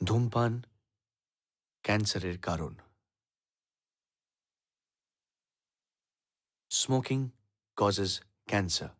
ধূমপান ক্যান্সারের কারণ। Smoking causes cancer.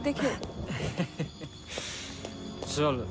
দেখে চলো।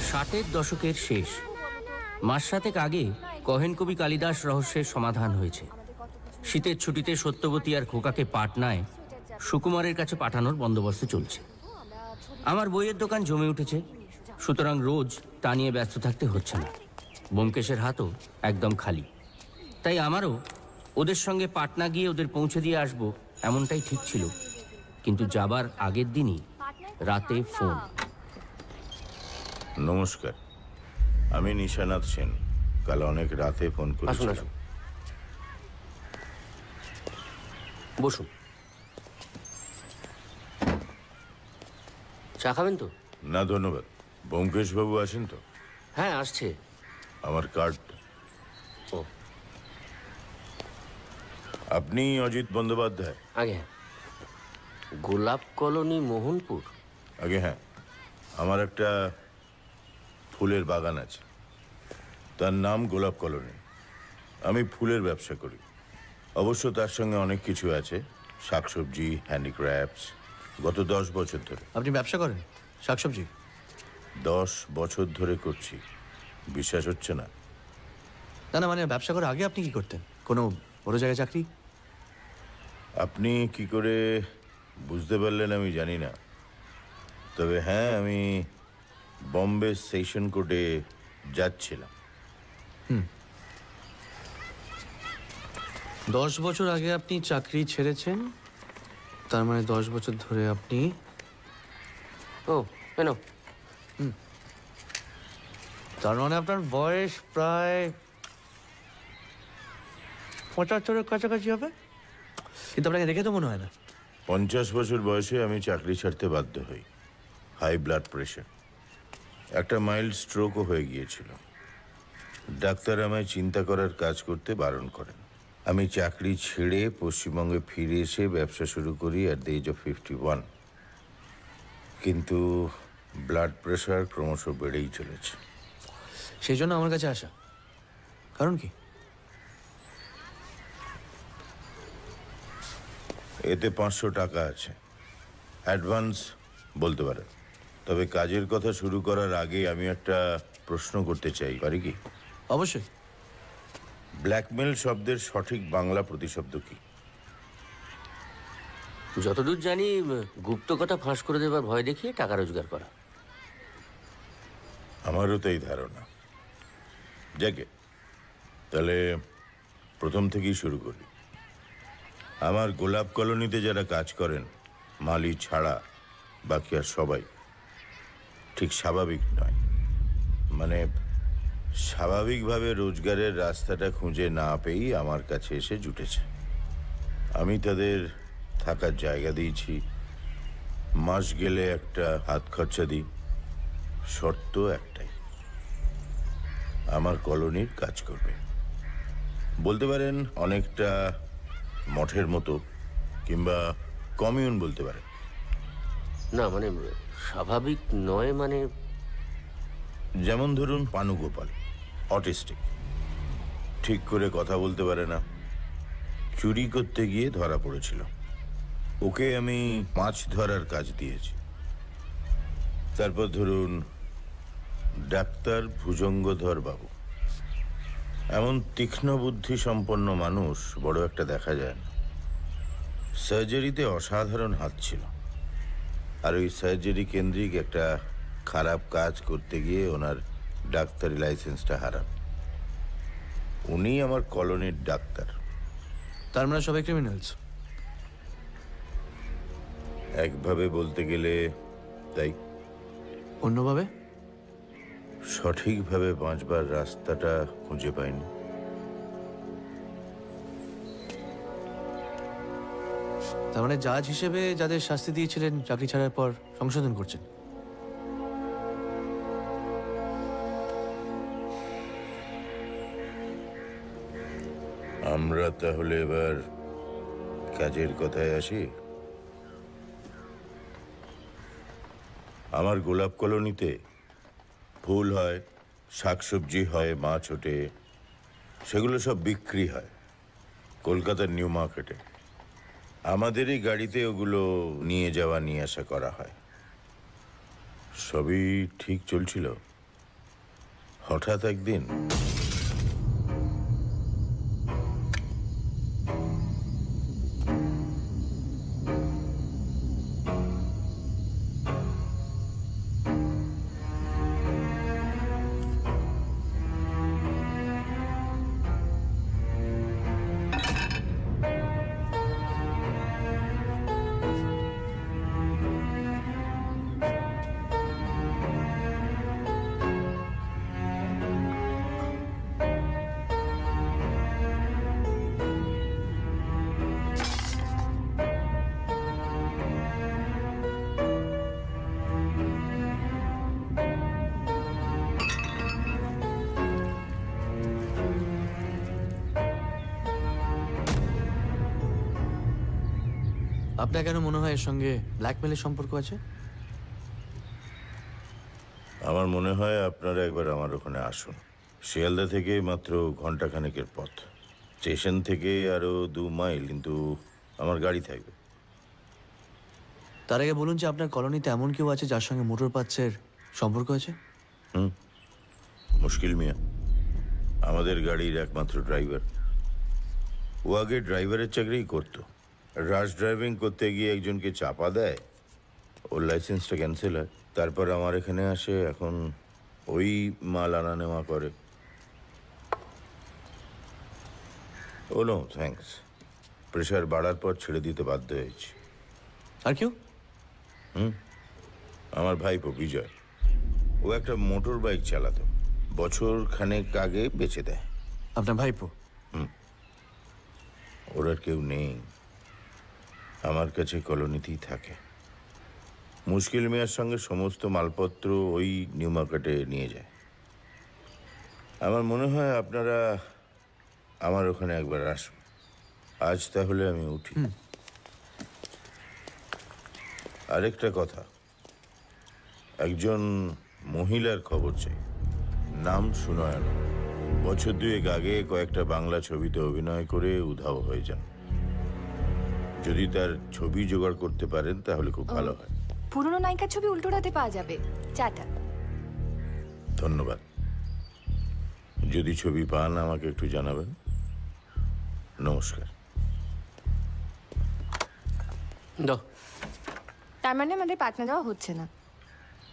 ষাটের দশকের শেষ, মাস সাতেক আগে কহেন কবি কালিদাস রহস্যের সমাধান হয়েছে। শীতের ছুটিতে সত্যবতী আর খোকাকে পাটনায় সুকুমারের কাছে পাঠানোর বন্দোবস্ত চলছে। আমার বইয়ের দোকান জমে উঠেছে, সুতরাং রোজ তা নিয়ে ব্যস্ত থাকতে হচ্ছে না। ব্যোমকেশের হাতও একদম খালি, তাই আমারও ওদের সঙ্গে পাটনা গিয়ে ওদের পৌঁছে দিয়ে আসবো এমনটাই ঠিক ছিল। কিন্তু যাবার আগের দিনই রাতে ফোন। নমস্কার, আমি নিশানাথ সেন। কাল অনেক রাতে ফোন করেছিলাম। বসুন। চা খাবেন তো? না ধন্যবাদ। ব্যোমকেশ বাবু আসেন তো? হ্যাঁ, আসছে। আমার কার্ড। ও, আপনি অজিত বন্দ্যোপাধ্যায়? আগে গোলাপ কলোনি, মোহনপুর। আগে হ্যাঁ, আমার একটা ফুলের বাগান আছে, তার নাম গোলাপ কলোনি। আমি ফুলের ব্যবসা করি, অবশ্য তার সঙ্গে অনেক কিছু আছে, শাকসবজি, হ্যান্ডিক্রাফটস। গত 10 বছর ধরে। আপনি ব্যবসা করেন শাকসবজি? 10 বছর ধরে করছি। বিশ্বাস হচ্ছে না? না না, মানে ব্যবসা করার আগে আপনি কি করতেন? কোনো বড় জায়গায় চাকরি? আপনি কি করে বুঝতে পারলেন আমি জানি না, তবে হ্যাঁ, আমি বম্বে সেশন কোর্টে যাচ্ছিলাম। 10 বছর আগে আপনি চাকরি ছেড়েছেন, তার মানে 10 বছর ধরে আপনি... ও কেন? তার মানে আপনার বয়স প্রায় 75-এর কাছাকাছি হবে, কিন্তু আপনাকে দেখে তো মনে হয় না। 50 বছর বয়সে আমি চাকরি ছাড়তে বাধ্য হই। হাই ব্লাড প্রেশার, একটা মাইল্ড স্ট্রোকও হয়ে গিয়েছিল। ডাক্তার আমায় চিন্তা করার কাজ করতে বারণ করেন। আমি চাকরি ছেড়ে পশ্চিমবঙ্গে ফিরে এসে ব্যবসা শুরু করি অ্যাট দ্য এজ অফ 51। কিন্তু ব্লাড প্রেশার ক্রমশ বেড়েই চলেছে। সেই জন্য আমার কাছে আসা। কারণ কি? এতে 500 টাকা আছে, অ্যাডভান্স বলতে পারেন। তবে কাজের কথা শুরু করার আগে আমি একটা প্রশ্ন করতে চাই, পারি কি? অবশ্যই। ব্ল্যাকমেল শব্দের সঠিক বাংলা প্রতিশব্দ কি? যতদূর জানি গুপ্ত কথা ফাঁস করে দেবার ভয় দেখিয়ে টাকা রোজগার করা। আমারও তো এই ধারণা। যাকে তাহলে প্রথম থেকেই শুরু করি। আমার গোলাপ কলোনিতে যারা কাজ করেন, মালি ছাড়া বাকি আর সবাই ঠিক স্বাভাবিক নয়। মানে স্বাভাবিকভাবে রোজগারের রাস্তাটা খুঁজে না পেয়েই আমার কাছে এসে জুটেছে। আমি তাদের থাকার জায়গা দিয়েছি, মাস গেলে একটা হাত খরচা দিই। শর্ত একটাই, আমার কলোনির কাজ করবে। বলতে পারেন অনেকটা মঠের মতো, কিংবা কমিউন বলতে পারেন। না মানে স্বাভাবিক নয় মানে? যেমন ধরুন পানুগোপাল, অটিস্টিক, ঠিক করে কথা বলতে পারে না, চুরি করতে গিয়ে ধরা পড়েছিল। ওকে আমি মাছ ধরার কাজ দিয়েছি। তারপর ধরুন ডাক্তার ভুজঙ্গধর বাবু, এমন তীক্ষ্ণ বুদ্ধি সম্পন্ন মানুষ বড় একটা দেখা যায় না। সার্জারিতে অসাধারণ হাত ছিল, আর ওই সার্জারি কেন্দ্রিক একটা খারাপ কাজ করতে গিয়ে ওনার ডাক্তারি লাইসেন্সটা হারান। উনি আমার কলোনির ডাক্তার। তার মানে সবাই ক্রিমিনালস? একভাবে বলতে গেলে তাই। অন্যভাবে? সঠিকভাবে বাঁচবার রাস্তাটা খুঁজে পাইনি। তার মানে জাজ হিসেবে যাদের শাস্তি দিয়েছিলেন চাকরি ছাড়ার পর সংশোধন করছেন? আমরা তাহলে এবার কাজের কথায় আসি। আমার গোলাপ কলোনিতে ফুল হয়, শাকসবজি হয়, মাছ ওঠে, সেগুলো সব বিক্রি হয় কলকাতার নিউ মার্কেটে। আমাদেরই গাড়িতে ওগুলো নিয়ে যাওয়া নিয়ে আসা করা হয়। সবই ঠিক চলছিল। হঠাৎ একদিন আপনার কেন মনে হয় এর সঙ্গে ব্ল্যাকমেলের সম্পর্ক আছে? আমার মনে হয় আপনারা একবার আমার ওখানে আসুন। শিয়ালদা থেকে মাত্র ঘন্টাখানেকের পথ, স্টেশন থেকে আরো 2 মাইল, কিন্তু আমার গাড়ি থাকবে। তার আগে বলুন যে আপনার কলোনিতে এমন কেউ আছে যার সঙ্গে মোটর পাচ্ছের সম্পর্ক আছে? মুশকিল মিয়া, আমাদের গাড়ির একমাত্র ড্রাইভার। ও আগে ড্রাইভারের চাকরিই করতো। রাশ ড্রাইভিং করতে গিয়ে একজনকে চাপা দেয়, ওর লাইসেন্সটা ক্যান্সেল হয়। তারপর আমার এখানে আসে, এখন ওই মাল আনা নেওয়া করে। ও নো থ্যাঙ্কস, প্রেশার বাড়ার পর ছেড়ে দিতে বাধ্য হয়েছি। আর কেউ? আমার ভাইপো বিজয়, ও একটা মোটর বাইক চালাতো, বছর খানেক আগে বেচে দেয়। আপনার ভাইপো? ওর আর কেউ নেই, আমার কাছে কলোনিতেই থাকে। মুশকিল মিয়ার সঙ্গে সমস্ত মালপত্র ওই নিউ মার্কেটে নিয়ে যায়। আমার মনে হয় আপনারা আমার ওখানে একবার আসুন। আজ তাহলে আমি উঠি। আরেকটা কথা, একজন মহিলার খবর চাই, নাম সুনয়না। বছর দুয়েক আগে কয়েকটা বাংলা ছবিতে অভিনয় করে উধাও হয়ে যান। যদি তার ছবি জোগাড় করতে পারেন তাহলে খুব ভালো হয়। পুরনো নায়িকার ছবি উল্টো রাতে পাওয়া যাবে। চাটা। ধন্যবাদ। যদি ছবি পান আমাকে একটু জানাবেন। নমস্কার। তার মানে আমাদের পাটনা দেওয়া হচ্ছে না,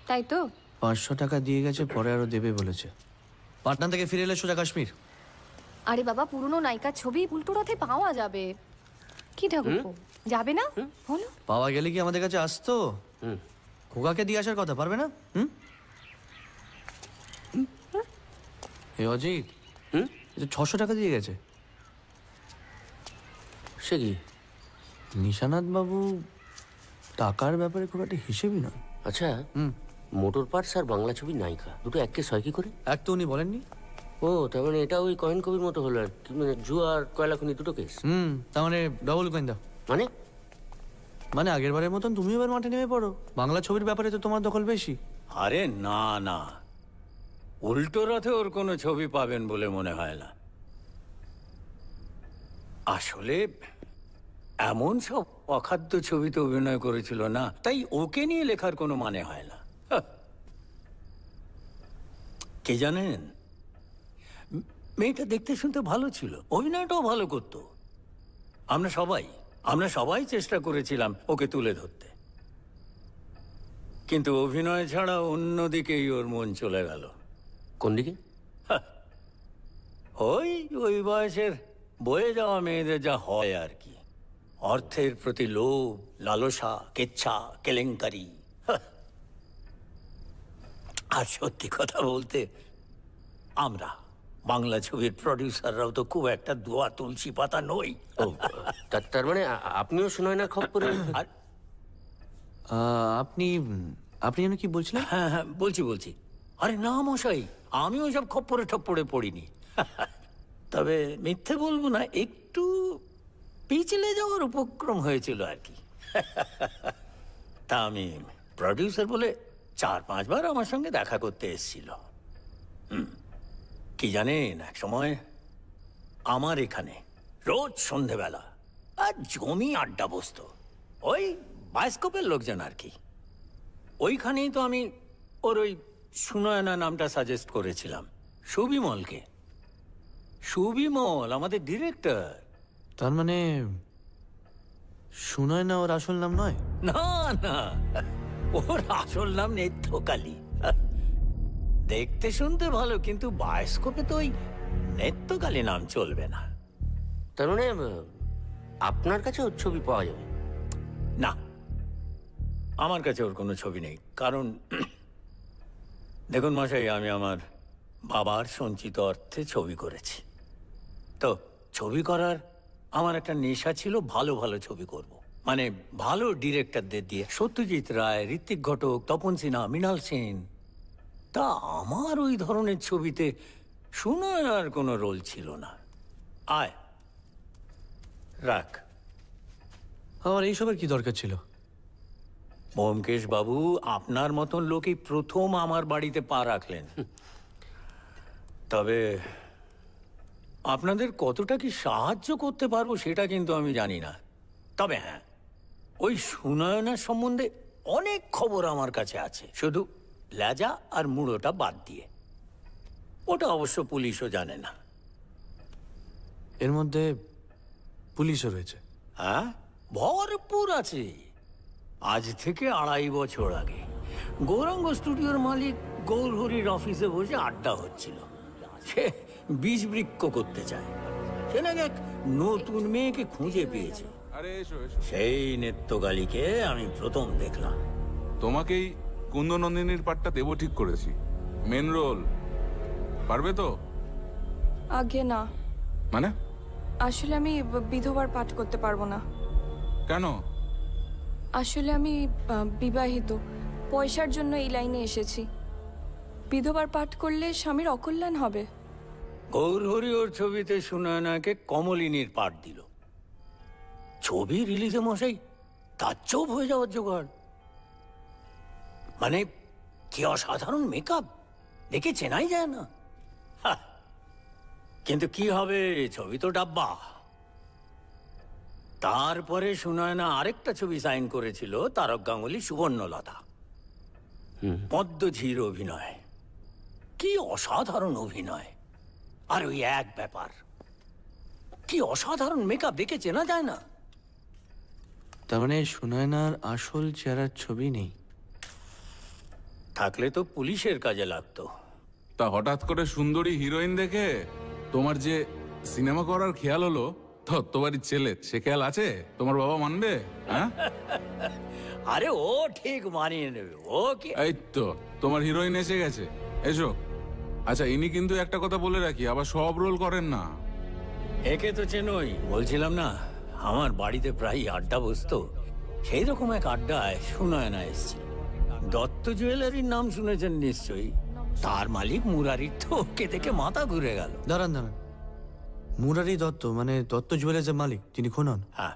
তাই তো? 500 টাকা দিয়ে গেছে, পরে আরো দেবে বলেছে। পাটনা থেকে ফিরে এলে সোজা কাশ্মীর। আরে বাবা, পুরনো নায়িকার ছবি উল্টো রাতে পাওয়া যাবে। কি ঠাকুর যাবে না বলো? পাওয়া গেলে কি আমাদের কাছে আসতো? খোকাকে দিয়ে আসার কথা, পারবে না? হে অজিত, 600 টাকা দিয়ে গেছে। সে কি? নিশানাথ বাবু টাকার ব্যাপারে খুব একটা হিসেবই না। আচ্ছা, মোটর পার্টস আর বাংলা ছবির নায়িকা দুটো এক কেস হয় কি করে? এক তো উনি বলেননি। ও, তার মানে এটা ওই কয়েন কবির মতো হলো আর কি, মানে জুয়া আর কয়লা খনি দুটো কেস। তার মানে ডবল কয়েন দাও। মানে আগের বারের মতন তুমি এবার মাঠে নেমে পড়ো। বাংলা ছবির ব্যাপারে তো তোমার দখল বেশি। আরে না না, উল্টো রথে ওর কোনো ছবি পাবেন বলে মনে হয় না। আসলে এমন সব অখাদ্য ছবিতে অভিনয় করেছিল না, তাই ওকে নিয়ে লেখার কোনো মানে হয় না। কে জানেন, মেয়েটা দেখতে শুনতে ভালো ছিল, অভিনয়টাও ভালো করত। আমরা সবাই চেষ্টা করেছিলাম ওকে তুলে ধরতে, কিন্তু অভিনয় ছাড়া অন্যদিকেই ওর মন চলে গেল। কোন দিকে? ওই বয়সের বয়ে যাওয়া মেয়েদের যা হয় আর কি, অর্থের প্রতি লোভ, লালসা, কেচ্ছা, কেলেঙ্কারি। আর সত্যি কথা বলতে, আমরা বাংলা ছবির প্রডিউসাররাও তো খুব একটা দোয়া তুলসী পাতা নই। তার মানে আপনিও সুনয়নার খপ্পরে? আর আপনি আপনি যেন কি বলছিলেন? হ্যাঁ, বলছি। আরে না মশাই, আমি ওইসব খপ্পরে ঠপ্পরে পড়িনি। তবে মিথ্যে বলবো না, একটু পিছলে যাওয়ার উপক্রম হয়েছিল আর কি। তা আমি প্রডিউসার বলে 4-5 বার আমার সঙ্গে দেখা করতে এসেছিল। কি জানেন, এক সময় আমার এখানে রোজ সন্ধেবেলা আর জমি আড্ডা বসতো, ওই বায়োস্কোপের লোকজন আর কি। ওইখানেই তো আমি ওর ওই সুনয়না নামটা সাজেস্ট করেছিলাম সুবিমলকে। সুবিমল আমাদের ডিরেক্টর। তার মানে সুনয়না ওর আসল নাম নয়? না, ওর আসল নাম নেত্রকালী। দেখতে শুনতে ভালো, কিন্তু বায়োস্কোপে তো ওই নেত্রকালী নাম চলবে না। তার মানে আপনার কাছে ওর ছবি পাওয়া যাবে না, আমার কাছে ওর কোনো ছবি নেই। কারণ দেখুন মশাই, আমি আমার বাবার সঞ্চিত অর্থে ছবি করেছি। তো ছবি করার আমার একটা নেশা ছিল, ভালো ভালো ছবি করব। মানে ভালো ডিরেক্টরদের দিয়ে, সত্যজিৎ রায়, ঋত্বিক ঘটক, তপন সিনহা, মৃণাল সেন। তা আমার ওই ধরনের ছবিতে সুনয়নার কোনো রোল ছিল না। আয় রাখ। আমার এইসবের কি দরকার ছিল? ব্যোমকেশ বাবু, আপনার মতন লোকই প্রথম আমার বাড়িতে পা রাখলেন। তবে আপনাদের কতটা কি সাহায্য করতে পারবো সেটা কিন্তু আমি জানি না। তবে হ্যাঁ, ওই সুনয়নার সম্বন্ধে অনেক খবর আমার কাছে আছে, শুধু লেজা আর মুড়োটা বাদ দিয়ে। ওটা অবশ্য পুলিশও জানে না। এর মধ্যে পুলিশও রয়েছে? হ্যাঁ, ভরপুর আছে। আজ থেকে 2.5 বছর আগে গৌরাঙ্গ স্টুডিওর মালিক গৌরহরির অফিসে বসে আড্ডা হচ্ছিল। সে বীজ বৃক্ষ করতে চায়, সে নাকি এক নতুন মেয়েকে খুঁজে পেয়েছে। সেই নেত্রকালীকে আমি প্রথম দেখলাম। তোমাকেই কুন্দনন্দিনীর পাঠটা দেবো ঠিক করেছি, মেন রোল। পারবে তো? আগে না। মানে আসলে আমি বিধবার পাঠ করতে পারবো না। কেন? আসলে আমি বিবাহিত, পয়সার জন্য এই লাইনে এসেছি। বিধবার পাঠ করলে স্বামীর অকল্যাণ হবে। গৌরহরি ওর ছবিতে সুনয়নাকে কমলিনীর পাঠ দিল, ছবি রিলিজে মশাই তার চোপ হয়ে যাওয়ার জোগাড়। মানে কি অসাধারণ মেকআপ, দেখে চেনাই যায় না। হাহ, কিন্তু কি হবে, ছবি তো ডাব্বা। তারপরে সুনয়না আরেকটা ছবি সাইন করেছিল, তারক গাঙ্গুলি সুবর্ণলতা, পদ্মঝির অভিনয়। কি অসাধারণ অভিনয়, আর ওই এক ব্যাপার, কি অসাধারণ মেকআপ, দেখে চেনা যায় না। তার মানে সুনয়নার আসল চেহারার ছবি নেই? থাকলে তো পুলিশের কাজে লাগতো। তা হঠাৎ করে সুন্দরী হিরোইন দেখে তোমার যে সিনেমা করার খেয়াল হলো, তত্ত্ববাড়ির ছেলে, সে খেয়াল আছে? তোমার বাবা মানবে? হ্যাঁ, আরে ও ঠিক মানিয়ে নেবে, ও কি। এই তো তোমার হিরোইন এসে গেছে, এসো। আচ্ছা, ইনি কিন্তু একটা কথা বলে রাখি, আবার সব রোল করেন না। একে তো চেনই, বলছিলাম না আমার বাড়িতে প্রায় আড্ডা বসতো, সেই রকম এক আড্ডায় সুনয়না এসেছিল। দত্ত জুয়েলারির নাম শুনেছেন নিশ্চয়ই, তার মালিক মুরারির তো ওকে দেখে মাথা ঘুরে গেল। দাঁড়ান দাঁড়ান, মুরারি দত্ত মানে দত্ত জুয়েলার্সের মালিক, যিনি খুন হন, হ্যাঁ,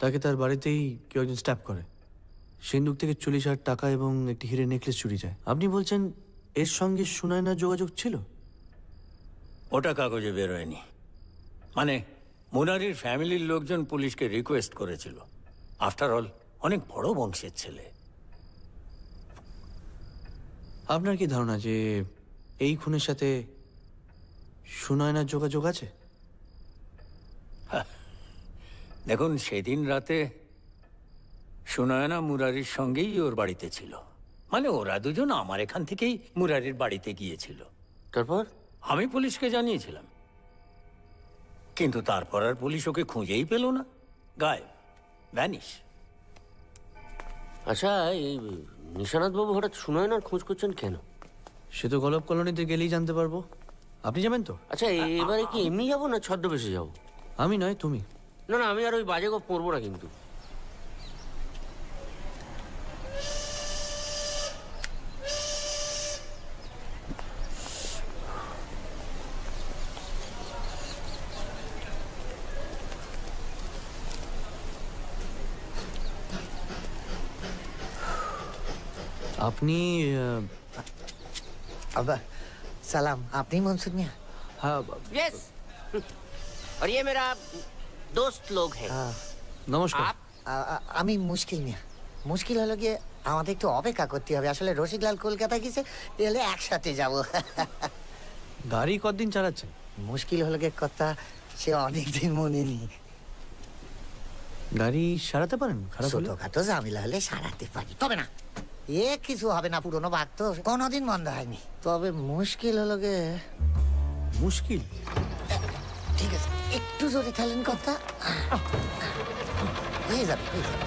তাকে তার বাড়িতেই কেউ একজন স্ট্যাপ করে। সিন্ধুক থেকে 40,000 টাকা এবং একটি হিরে নেকলেস চুরি যায়। আপনি বলছেন এর সঙ্গে সুনয়নার যোগাযোগ ছিল? ওটা কাগজে বেরোয়নি। মানে মুরারির ফ্যামিলির লোকজন পুলিশকে রিকোয়েস্ট করেছিল, আফটার অল অনেক বড় বংশের ছেলে। আপনার কি ধারণা যে এই খুনের সাথে সুনয়নার যোগাযোগ আছে? দেখুন, সেদিন রাতে সুনয়না মুরারির সঙ্গেই ওর বাড়িতে ছিল। মানে ওরা দুজন আমার এখান থেকেই মুরারির বাড়িতে গিয়েছিল। তারপর? আমি পুলিশকে জানিয়েছিলাম, কিন্তু তারপর আর পুলিশ ওকে খুঁজেই পেল না, গায়েব, ভ্যানিশ। আচ্ছা, এই নিশানাথ বাবু হঠাৎ সুনয়নার খোঁজ করছেন কেন? সে তো গলপ কলোনিতে গেলেই জানতে পারবো। আপনি যাবেন তো? আচ্ছা, এবারে কি এমনি যাবো না ছদ্মবেশে যাবো? আমি নয়, তুমি। না না, আমি আর ওই বাজে গপ পড়বো না কিন্তু। আপনি अब्बा सलाम, आपने मंसूर मियाँ? হ্যাঁ, यस, और ये मेरा दोस्त लोग हैं। নমস্কার। আমি মুশকিল মিয়া। মুশকিল হলো গিয়ে আমাদের একটু অপেক্ষা করতে হবে। আসলে রসিকলাল কলকাতা গেছে, এলে একসাথে যাব। গাড়ি কতদিন চালাচ্ছেন? মুশকিল হলো গিয়ে কথা, সে অনেকদিন মনে নেই। গাড়ি সারাতে পারেন? খারাপ হলে? ছোটখাটো ঝামেলা হলে সারাতে পারি, তবে না এ কিছু হবে না, পুরোনো ভাগ তো কোনোদিন বন্ধ হয়নি। তবে মুশকিল হলো গিয়ে। মুশকিল? ঠিক আছে, একটু জোরে খেলেন কথা, হয়ে যাবে হয়ে যাবে।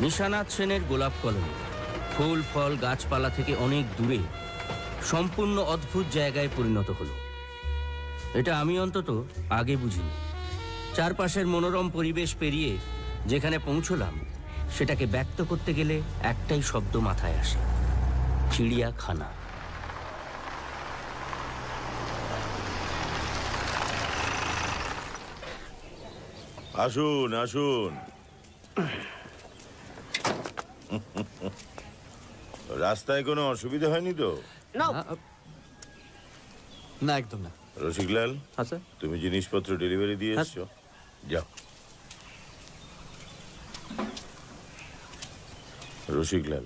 নিশানাথ সেনের গোলাপ কলোনি ফুল ফল গাছপালা থেকে অনেক দূরে সম্পূর্ণ অদ্ভুত জায়গায় পরিণত হলো। এটা আমি অন্তত আগে বুঝিনি। চারপাশের মনোরম পরিবেশ পেরিয়ে যেখানে পৌঁছলাম, সেটাকে ব্যক্ত করতে গেলে একটাই শব্দ মাথায় আসে: চিড়িয়াখানা। আসুন আসুন। রাস্তায় কোনো অসুবিধা হয়নি তো? না, একদম না। রসিকলাল, হ্যাঁ স্যার। তুমি জিনিসপত্র ডেলিভারি দিয়ে এসছো, যাও। রসিকলাল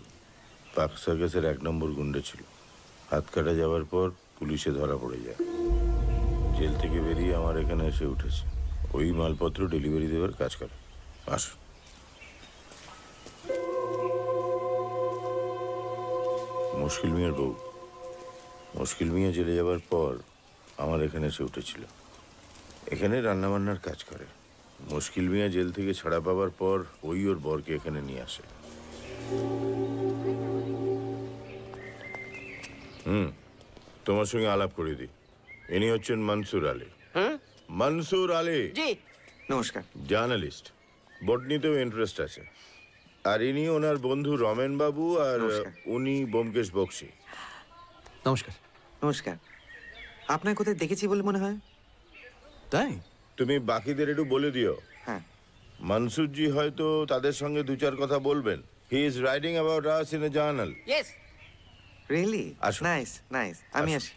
পাক সার্কাসের 1 নম্বর গুন্ডা ছিল। হাত কাটা যাওয়ার পর পুলিশে ধরা পড়ে যায়। জেল থেকে বেরিয়ে আমার এখানে এসে উঠেছে। ওই মালপত্র ডেলিভারি দেওয়ার কাজ করে। আসুন। মুশকিল মিয়ার বউ। মুশকিল মিয়া জেলে যাওয়ার পর আমার এখানে এসে উঠেছিল। এখানে রান্নাবান্নার কাজ করে। মুশকিল মিয়া জেল থেকে ছাড়া পাওয়ার পর ওই ওর বরকে এখানে নিয়ে আসে। তোমার সঙ্গে আলাপ করে দিই। ইনি হচ্ছেন মনসুর আলী। মনসুর আলী, জি নমস্কার। জার্নালিস্ট, বটনিতেও ইন্টারেস্ট আছে। আর ইনি ওনার বন্ধু রমেন বাবু, আর উনি ব্যোমকেশ বক্সী। নমস্কার। নমস্কার। আপনার কোথায় দেখেছি বলে মনে হয়। তাই? তুমি বাকিদের একটু বলে দিও। হ্যাঁ, মনসুরজি হয়তো তাদের সঙ্গে দু চার কথা বলবেন। He is writing about us in a journal. Yes. Really? আসুন। Nice nice. আমি আসুন।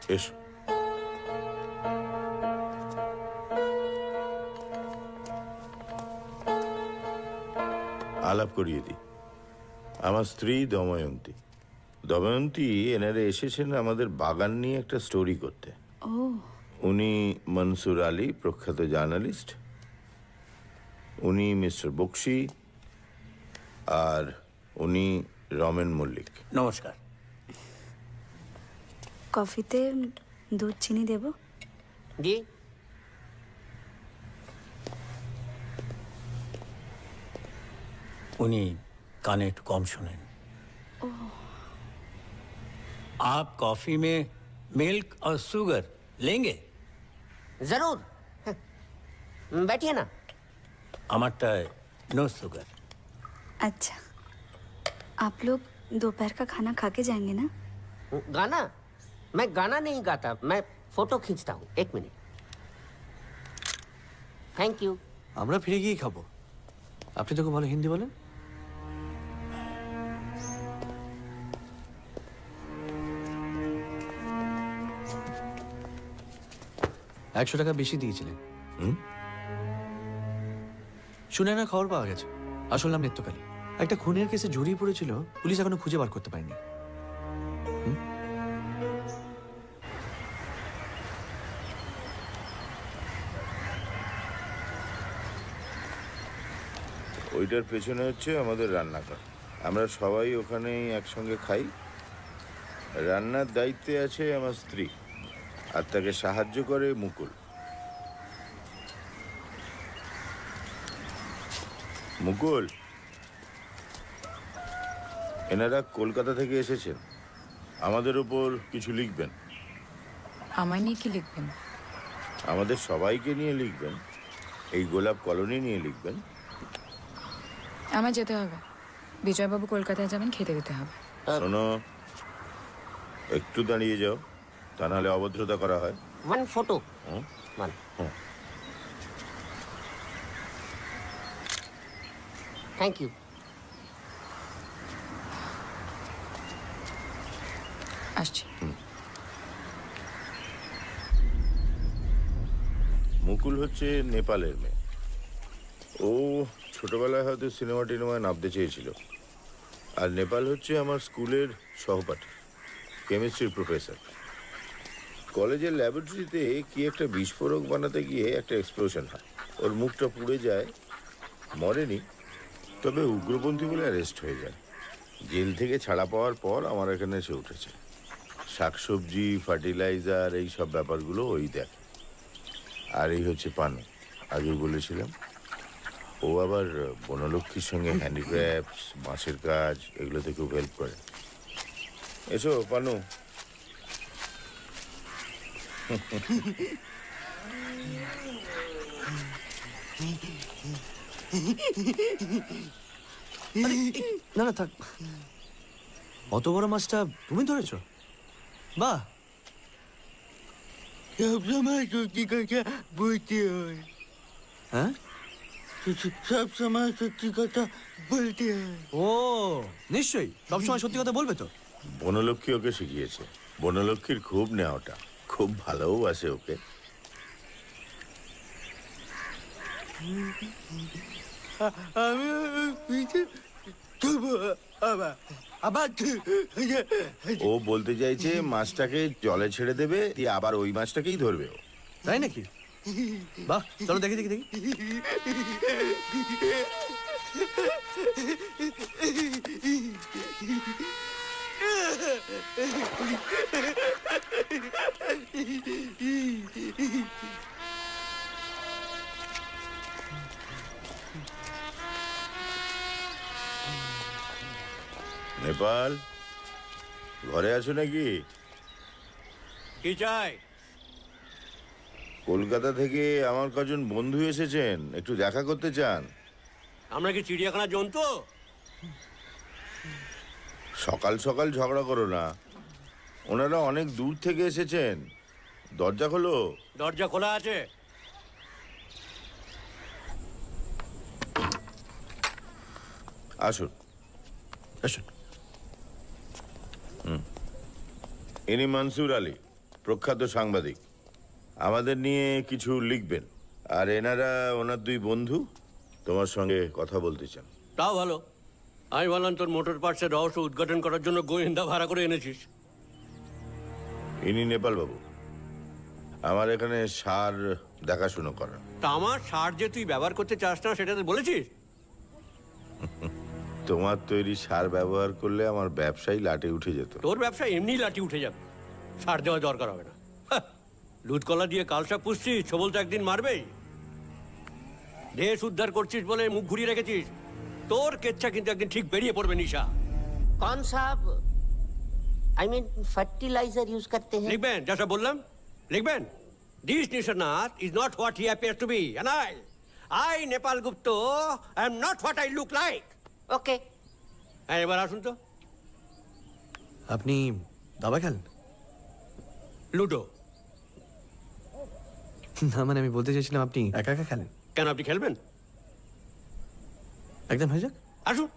আসি। এসো। আলাপ করিয়ে দিই। আমার স্ত্রী দময়ন্তী। দময়ন্তী এনারা এসেছেন আমাদের বাগান নিয়ে একটা স্টোরি করতে। উনি মনসুর আলী, প্রখ্যাত জার্নালিস্ট। উনি মিস্টার বক্সী, আর উনি রমেন মল্লিক। নমস্কার। কফিতে দুধ চিনি দেব? জি। উনি কানে একটু কম শোনেন। आप कॉफी में मिल्क और शुगर लेंगे? जरूर। बैठिए ना। আমারটায় नो शुगर। अच्छा, आप लोग दोपहर का खाना खा के जाएंगे ना? गाना? मैं गाना नहीं गाता, मैं फोटो खींचता हूँ। एक मिनट। Thank you. আমরা ফিরে গিয়েই খাবো। আপনি তো খুব ভালো হিন্দি বলেন। $100 বেশি দিয়েছিলেন। শুনে না খবর পাওয়া গেছে। আসল নাম নিত্যকালী। একটা খুনের কেসে জড়িয়ে পড়েছিল, পুলিশ এখনো খুঁজে বার করতে পারেনি। ওইটার পেছনে হচ্ছে আমাদের রান্নাঘর। আমরা সবাই ওখানেই একসঙ্গে খাই। রান্নার দায়িত্বে আছে আমার স্ত্রী, আর তাকে সাহায্য করে মুকুল। মুকুল, এনারা কলকাতা থেকে এসেছেন। আমাদের উপর কিছু লিখবেন। আমায় নিয়ে কি লিখবেন? আমাদের সবাইকে নিয়ে লিখবেন। এই গোলাপ কলোনি নিয়ে লিখবেন। আমার যেতে হবে। বিজয়বাবু কলকাতায় যাবেন, খেতে দিতে হবে। শোনো, একটু দাঁড়িয়ে যাও, তা নাহলে অভদ্রতা করা হয়। One photo. One. Thank you. আসছি। মুকুল হচ্ছে নেপালের মেয়ে। ও ছোটবেলায় হয়তো সিনেমা টিনেমায় নামতে চেয়েছিল। আর নেপাল হচ্ছে আমার স্কুলের সহপাঠী, কেমিস্ট্রির প্রফেসর। কলেজের ল্যাবরেটরিতে কি একটা বিস্ফোরক বানাতে গিয়ে একটা এক্সপ্লোশন হয়। ওর মুখটা পুড়ে যায়, মরেনি, তবে উগ্রপন্থী বলে অ্যারেস্ট হয়ে যায়। জেল থেকে ছাড়া পাওয়ার পর আমার এখানে এসে উঠেছে। শাকসবজি, ফার্টিলাইজার, এই সব ব্যাপারগুলো ওই দেখে। আর এই হচ্ছে পানু, আগেই বলেছিলাম। ও আবার বনলক্ষ্মীর সঙ্গে হ্যান্ডিক্রাফটস, বাঁশের কাজ, এগুলোতে খুব হেল্প করে। এসো পানু। না না থাক, অত বড় মাছটা তুমি ধরেছো? বাহ। সবসময় সত্যি কথা বলতে হয়। হ্যাঁ, সবসময় সত্যি কথা বলতে হয়। ও নিশ্চয়ই সবসময় সত্যি কথা বলবে তো। বনলক্ষ্মী ওকে শিখিয়েছে। বনলক্ষ্মীর খুব নেওয়াটা, খুব ভালোবাসে ওকে। আমি আবার ও বলতে চাইছে মাছটাকে জলে ছেড়ে দেবে, দিয়ে আবার ওই মাছটাকেই ধরবে ও। তাই নাকি? বাহ, চলো দেখি দেখি দেখি। নেপাল, ঘরে আছো নাকি? কি চাই? কলকাতা থেকে আমার কজন বন্ধু এসেছেন, একটু দেখা করতে চান। আমরা কি চিড়িয়াখানা জন্তু? সকাল সকাল ঝগড়া করো না, ওনারা অনেক দূর থেকে এসেছেন। দরজা খোলো। দরজা খোলা আছে। আসুন আসুন। ইনি মনসুর আলী, প্রখ্যাত সাংবাদিক। আমাদের নিয়ে কিছু লিখবেন। আর এনারা ওনার দুই বন্ধু তোমার সঙ্গে কথা বলতে চান। তাও ভালো। আমি বললাম তোর মোটর পার্টসের রহস্য উদ্ঘাটন করার জন্য গোয়েন্দা ভাড়া করে এনেছিস। ইনি নেপাল বাবু, আমার এখানে সার দেখাশুনো করেন। তা আমার সার যে তুই ব্যবহার করতে চাস না সেটা তো বলেছিস। তোমার তৈরি সার ব্যবহার করলে আমার ব্যবসায়ী লাটে উঠে যেত। তোর ব্যবসা এমনি লাঠি উঠে যাবে, সার দেওয়া দরকার হবে না। লুটকলা দিয়ে কালসা পুষছিস, ছবল তো একদিন মারবেই। দেশ উদ্ধার করছিস বলে মুখ ঘুরিয়ে রেখেছিস, তোর কেচ্ছা কিন্তু একদিন ঠিক বেরিয়ে পড়বে নিশা। कौन साहब आई मीन फर्टिलाइजर यूज करते हैं? লিখবেন যা সব বললাম, লিখবেন। This Nishanath is not what he appears to be, and I Nepal Gupta I am not what I look like. Okay হ্যাঁ, এবার আসুন তো। আপনি দাবা খেলেন? লুডো? না মানে আমি বলতে চাইছিলাম আপনি একা একা খেলেন। কেন, আপনি খেলবেন? একদম হয়ে যাক, আসুন।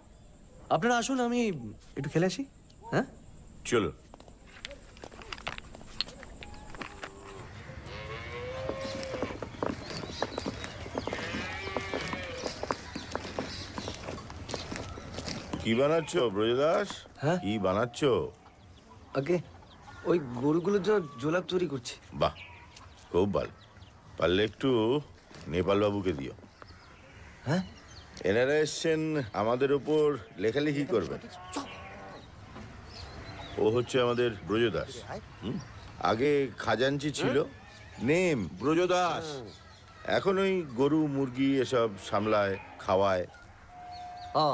আপনারা আসুন, আমি একটু খেলে আসি। হ্যাঁ চলো। কি বানাচ্ছ ব্রজদাস? হ্যাঁ? কি বানাচ্ছ? আগে ওই গরুগুলো তো জোলাপ তৈরি করছে। বাহ, খুব ভালো। পারলে একটু নেপাল বাবুকে দিও। হ্যাঁ, এনারা এসছেন আমাদের ওপর লেখালেখি করবেন। ও হচ্ছে আমাদের ব্রজদাস। আগে খাজাঞ্চি ছিল, নেম ব্রজদাস। এখন ওই গরু মুরগি এসব সামলায়, খাওয়ায়। ओ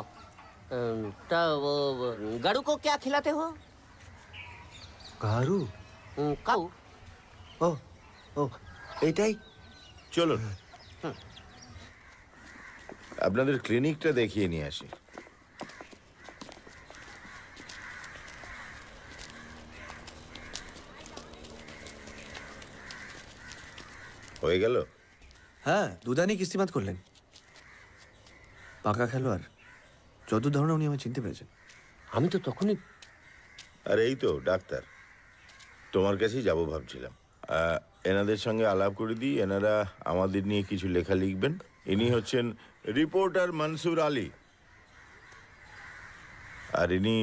तो वो गरु को क्या खिलाते हो? গারু? काऊ। ও ও এটাই। চলুন আপনাদের ক্লিনিকটা দেখিয়ে নিয়ে আসি। হয়ে গেল? হ্যাঁ, দুদানি কিস্তিমাত করলেন। পাকা খেলোয়াড়, যত ধরনের উনি আমায় চিনতে পেরেছেন। আমি তো তখনই। আর এই তো ডাক্তার, তোমার কাছেই যাবো ভাবছিলাম। এনাদের সঙ্গে আলাপ করে দিই, এনারা আমাদের নিয়ে কিছু লেখা লিখবেন। ইনি হচ্ছেন রিপোর্টার মনসুর আলী, আর ইনি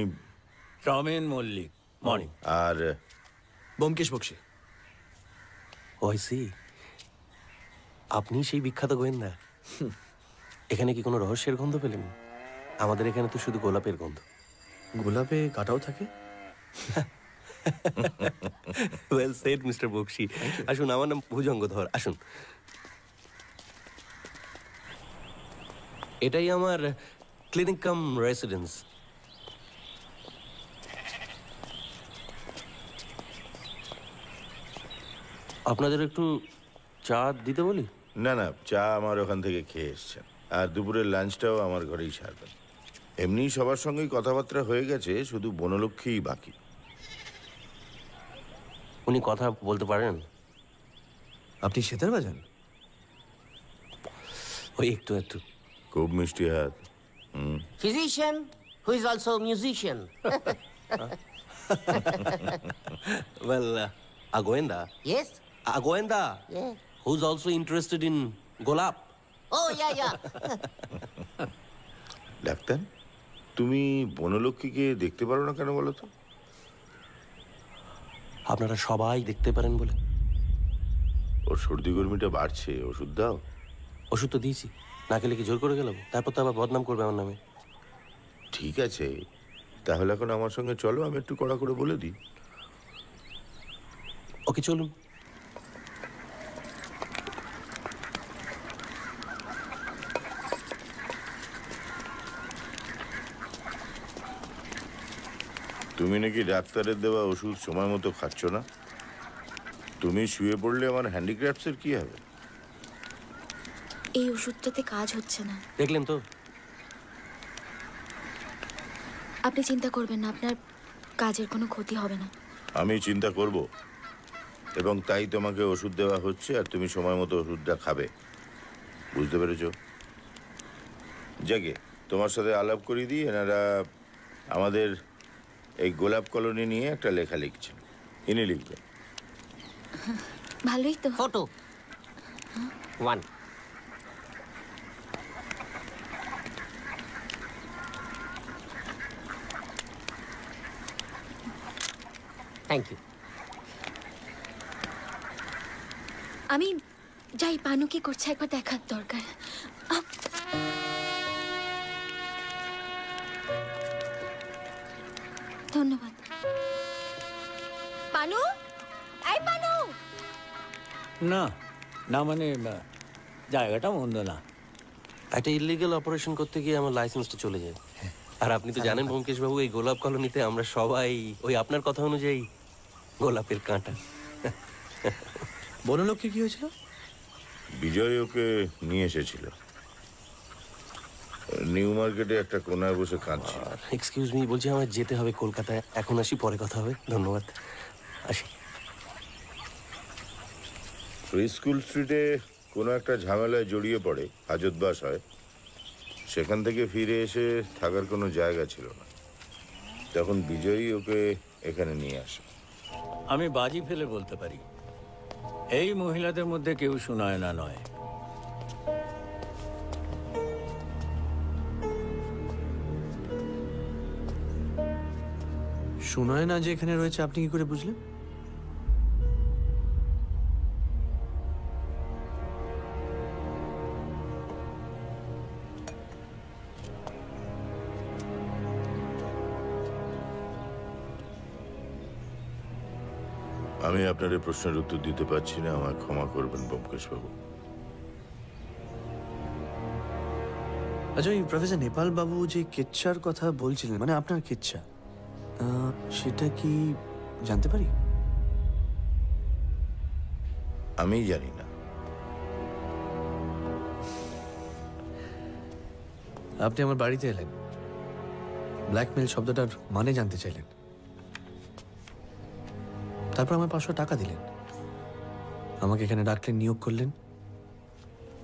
রমেন মল্লিক। মর্নিং। আর ব্যোমকেশ বক্সী। ওইসি, আপনি সেই বিখ্যাত গোয়েন্দা। এখানে কি কোনো রহস্যের গন্ধ পেলেন? আমাদের এখানে তো শুধু গোলাপের গন্ধ। গোলাপে কাটাও থাকে। Well said mister Bakshi. আসুন, আমার নাম ভুজঙ্গধর। আসুন, এটাই আমার ক্লিনিক কাম রেসিডেন্স। আপনাদের একটু চা দিতে বলি? না না, চা আমার ওখান থেকে খেয়ে এসছেন, আর দুপুরের লাঞ্চটাও আমার ঘরেই সারবেন। এমনি সবার সঙ্গেই কথাবার্তা হয়ে গেছে, শুধু বনলক্ষ্মীই বাকি। উনি কথা বলতে পারেন? আপনি সেতার বাজান? ওই একটু একটু। খুব মিষ্টি হাত। Physician who is also a musician. Well, a goenda. Yes. A goenda Yeah. who's also interested in golap. Oh yeah, yeah. Doctor, তুমি বনলক্ষ্মীকে দেখতে পারো না কেন বলো তো? আপনারা সবাই দেখতে পারেন বলে। ওর সর্দি গরমিটা বাড়ছে, ওষুধ দাও। ওষুধ তো দিয়েছি। না খেলে কি জোর করে গেলাম? তারপর তো আবার বদনাম করবে আমার নামে। ঠিক আছে, তাহলে এখন আমার সঙ্গে চলো, আমি একটু কড়া করে বলে দিই। ওকে, চলুন। তুমি নাকি ডাক্তারের দেওয়া ওষুধ সময় মতো খাচ্ছ না। তুমি শুয়ে পড়লে আমার হ্যান্ডিক্রাফটসের কি হবে? এই ওষুধটাতে কাজ হচ্ছে না। দেখলেন তো? আপনি চিন্তা করবেন না, আপনার কাজের কোনো ক্ষতি হবে না। আমি চিন্তা করব, এবং তাই তোমাকে ওষুধ দেওয়া হচ্ছে, আর তুমি সময় মতো ওষুধটা খাবে। বুঝতে পেরেছো? যাকে তোমার সাথে আলাপ করিয়ে দিই, এনারা আমাদের এই গোলাপ কলোনি নিয়ে একটা লেখা লিখছেন, ইনি লিখবেন। ভালোই তো। ফটো 1। Thank you. আমি যাই, পানু কি করছে একবার দেখার দরকার। ধন্যবাদ। পানু, এই পানু। না না, মানে জায়গাটা মন্দ না। একটা ইলিগাল অপারেশন করতে গিয়ে আমার লাইসেন্সটা চলে যায়। আর আপনি তো জানেন ব্যোমকেশ বাবু, এই গোলাপ কলোনিতে আমরা সবাই ওই আপনার কথা অনুযায়ী গোলাপের কাঁটা। বনলক্ষ্মী কি হয়েছিল? বিজয় ওকে নিয়ে এসেছিল, নিউ মার্কেটে একটা কোনায় বসে কাঁদছে। এক্সকিউজ মি, বলছি আমার যেতে হবে কলকাতায়, এখন আসি, পরে কথা হবে। ধন্যবাদ, আসি। ফ্রি স্কুল স্ট্রিটে কোনো একটা ঝামেলায় জড়িয়ে পড়ে, হাজতবাস হয়। সেখান থেকে ফিরে এসে থাকার কোনো জায়গা ছিল না, তখন বিজয়ই ওকে এখানে নিয়ে আসে। আমি বাজি ফেলে বলতে পারি, এই মহিলাদের মধ্যে কেউ সুনয়না নয়। শোনায় না যে এখানে রয়েছে, আপনি কি করে বুঝলেন? আমি আপনার এই প্রশ্নের উত্তর দিতে পারছি না, আমায় ক্ষমা করবেন ব্যোমকেশ বাবু। আচ্ছা, ওই প্রফেসর নেপাল বাবু যে কেচ্ছার কথা বলছিলেন, মানে আপনার কেচ্ছা, সেটা কি জানতে পারি? আমি জানি না। আপনি আমার বাড়িতে এলেন, ব্ল্যাকমেল শব্দটার মানে জানতে চাইলেন, তারপর আমার 500 টাকা দিলেন, আমাকে এখানে ডাকলেন, নিয়োগ করলেন।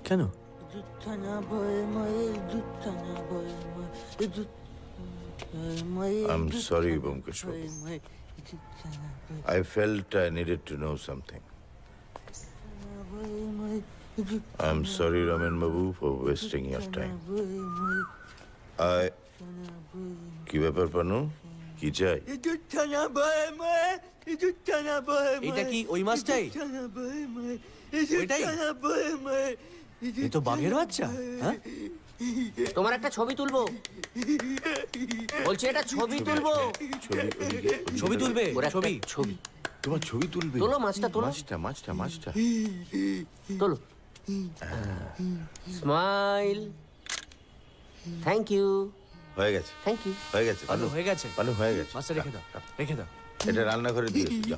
কেন? I'm sorry, Byomkesh Babu. I felt I needed to know something. I'm sorry, Raman Babu, for wasting your time. কি ব্যাপার পানু, কি চাই? এটা কি ওই মাছটাই? ওইটাই? এ তো বাঘের বাচ্চা। হ্যাঁ, তোমার একটা ছবি তুলবো বলছি, এটা ছবি তুলবো। ছবি তুলবে? ছবি ছবি তোমার ছবি তুলবে? তোলো মাছটা, তোলো মাছটা তোলো। স্মাইল। Thank you. হয়ে গেছে, থ্যাংক ইউ। হয়ে গেছে পানু, হয়ে গেছে। পানু, হয়ে গেছে। মাছটা রেখে দাও, রেখে দাও। এটা রান্নাঘরে দিয়ে এসো,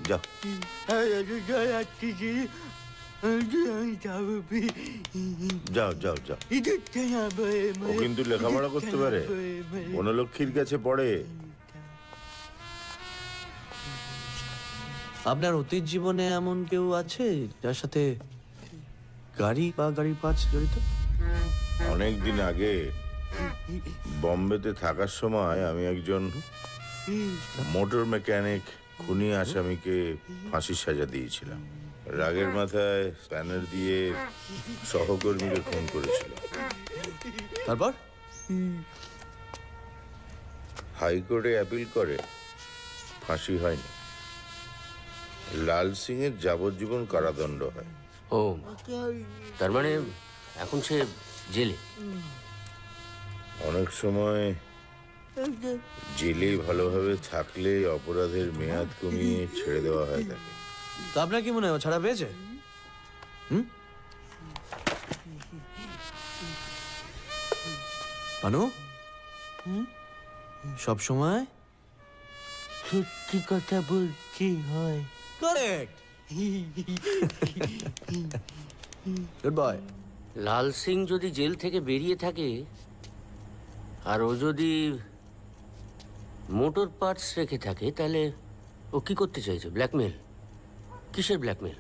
যাও যাও যাও যাও। ও কিন্তু লেখাপড়া করতে পারে, বনলক্ষ্মীর কাছে পড়ে। আপনার অতীত জীবনে এমন কেউ আছে যার সাথে গাড়ি বা গাড়ির পার্টস জড়িত? অনেক দিন আগে বম্বেতে থাকার সময় আমি একজন মোটর মেকানিক খুনি আসামিকে ফাঁসির সাজা দিয়েছিলাম। রাগের মাথায় স্প্যানার দিয়ে সহকর্মীকে খুন করেছিল। তারপর হাইকোর্টে অ্যাপিল করে, ফাঁসি হয়নি। লাল সিং এর যাবজ্জীবন কারাদণ্ড হয়। ও, তার মানে এখন সে জেলে। অনেক সময় জেলে ভালোভাবে থাকলে অপরাধের মেয়াদ কমিয়ে ছেড়ে দেওয়া হয় তাকে। তো আপনার কি মনে হয় ও ছাড়া পেয়েছে? পানু, সব সময় সত্যি কথা বলছি হয়। Correct. Good boy. Lal Singh যদি জেল থেকে বেরিয়ে থাকে আর ও যদি মোটর পার্টস রেখে থাকে, তাহলে ও কি করতে চাইছে? ব্ল্যাকমেল? কিসের ব্ল্যাকমেল?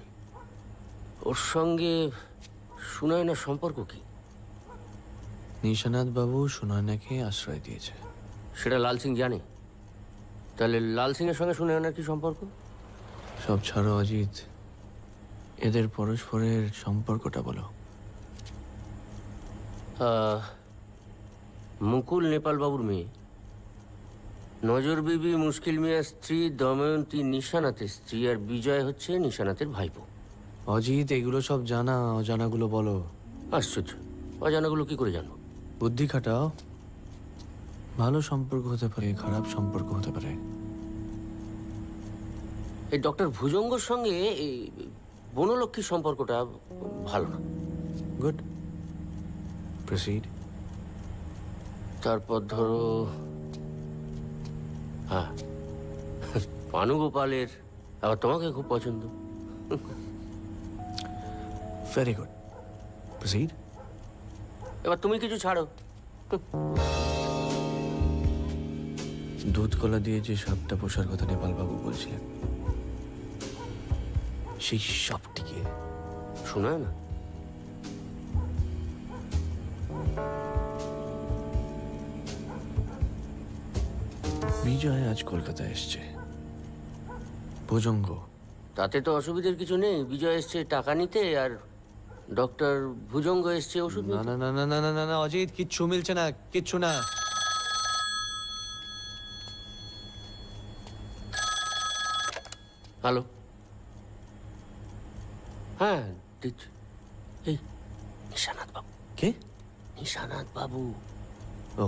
ওর সঙ্গে সুনয়নার সম্পর্ক কি? নিশানাথ বাবু সুনয়নাকে আশ্রয় দিয়েছে। সেটা লাল সিং জানে। তাহলে লাল সিংয়ের সঙ্গে সুনয়নার কি সম্পর্ক? সব ছাড়ো অজিত, এদের পরস্পরের সম্পর্কটা বলো। মুকুল নেপাল বাবুর মেয়ে, নজর বিবি মুশকিল মিয়ার স্ত্রী, দময়ন্তী নিশানাথের স্ত্রী, আর বিজয় হচ্ছে নিশানাথের ভাইপো। অজিত, এগুলো সব জানা, অজানাগুলো বলো। আশ্চর্য, অজানাগুলো কি করে জানবো? বুদ্ধি খাটাও। ভালো সম্পর্ক হতে পারে, খারাপ সম্পর্ক হতে পারে। এই ডক্টর ভুজঙ্গর সঙ্গে এই বনলক্ষ্মীর সম্পর্কটা ভালো না। Good, proceed. তারপর ধরো, হ্যাঁ, পানু গোপালের আবার তোমাকে খুব পছন্দ। Very good, proceed. এবার তুমি কিছু ছাড়ো। দুধ কলা দিয়ে যে সাপটা পোষার কথা নেপাল বাবু বলছিলেন, সেই সাপটিকে শোনায় না? বিজয় আজ কলকাতায় এসছে। ভুজঙ্গ। তাতে তো অসুবিধার কিছু নেই। বিজয় এসছে টাকা নিতে, আর ডক্টর ভুজঙ্গ এসছে ওষুধ না না না না না না না না অজিত, কিচ্ছু মিলছে না, কিচ্ছু না। হ্যালো, হ্যাঁ দিচ্ছি। এই নিশানাথ বাবু। কে? নিশানাথ বাবু। ও,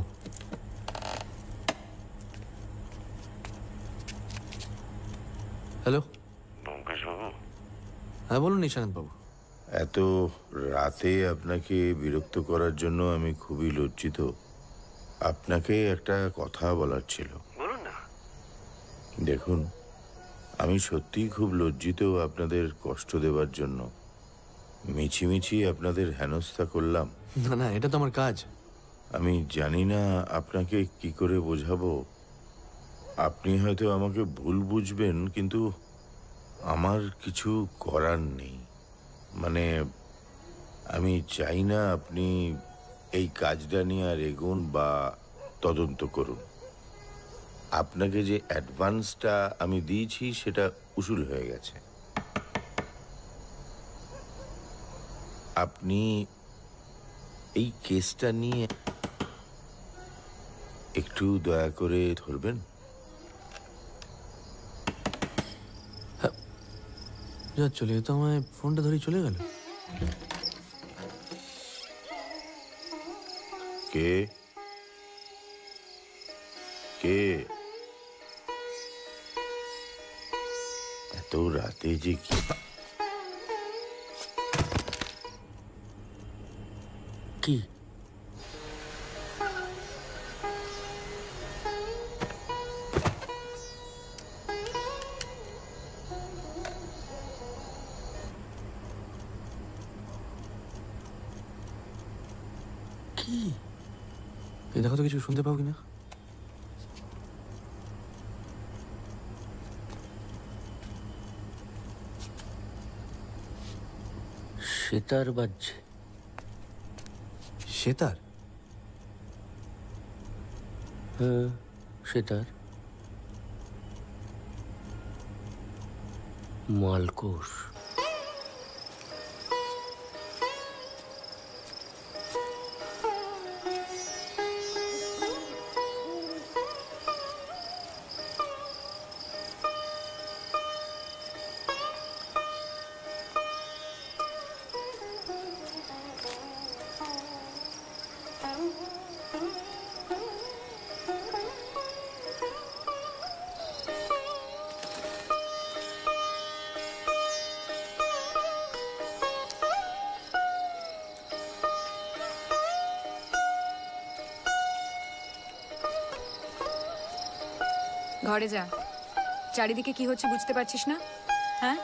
হ্যালো। হ্যাঁ বলুন নিশানাথ বাবু। এত রাতে আপনাকে বিরক্ত করার জন্য আমি খুবই লজ্জিত। আপনাকে একটা কথা বলার ছিল। বলুন না। দেখুন, আমি সত্যিই খুব লজ্জিত আপনাদের কষ্ট দেওয়ার জন্য। মিছিমিছি আপনাদের হেনস্থা করলাম। না না, এটা তো আমার কাজ। আমি জানি না আপনাকে কি করে বোঝাবো। আপনি হয়তো আমাকে ভুল বুঝবেন, কিন্তু আমার কিছু করার নেই। মানে আমি চাই না আপনি এই কাজটা নিয়ে আর এগোন বা তদন্ত করুন। আপনাকে যে অ্যাডভান্সটা আমি দিয়েছি সেটা উসুল হয়ে গেছে। আপনি এই কেসটা নিয়ে একটু দয়া করে ধরবেন। চলে তো আমায় ফোনটা ধরে চলে গেল। কে কে এত রাতে যে কি? কি? এই দেখো তো কিছু শুনতে পাও কিনা। সেতার বাজছে। সেতার? হ্যাঁ, সেতার। মালকোষ। ঘরে যা, চারিদিকে কি হচ্ছে বুঝতে পারছিস না? হ্যাঁ,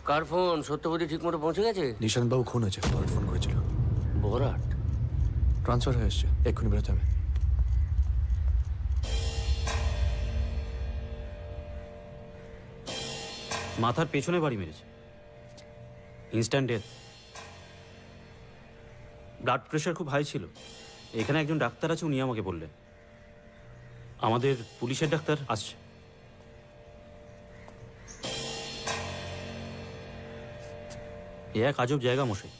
কার ফোন? সত্যবতী ঠিক মতো পৌঁছে গেছে? নিশান্তবাবু খুন হয়েছে, বরাট ফোন করেছিল। বরাট ট্রান্সফার হয়ে এসছে, এক্ষুনি বেরোতে হবে। মাথার পেছনে বাড়ি মেরেছে, ইনস্ট্যান্ট ডেথ। ব্লাড প্রেশার খুব হাই ছিল। এখানে একজন ডাক্তার আছে, উনি আমাকে বললেন। আমাদের পুলিশের ডাক্তার আসছে। এ এক আজব জায়গা মশাই।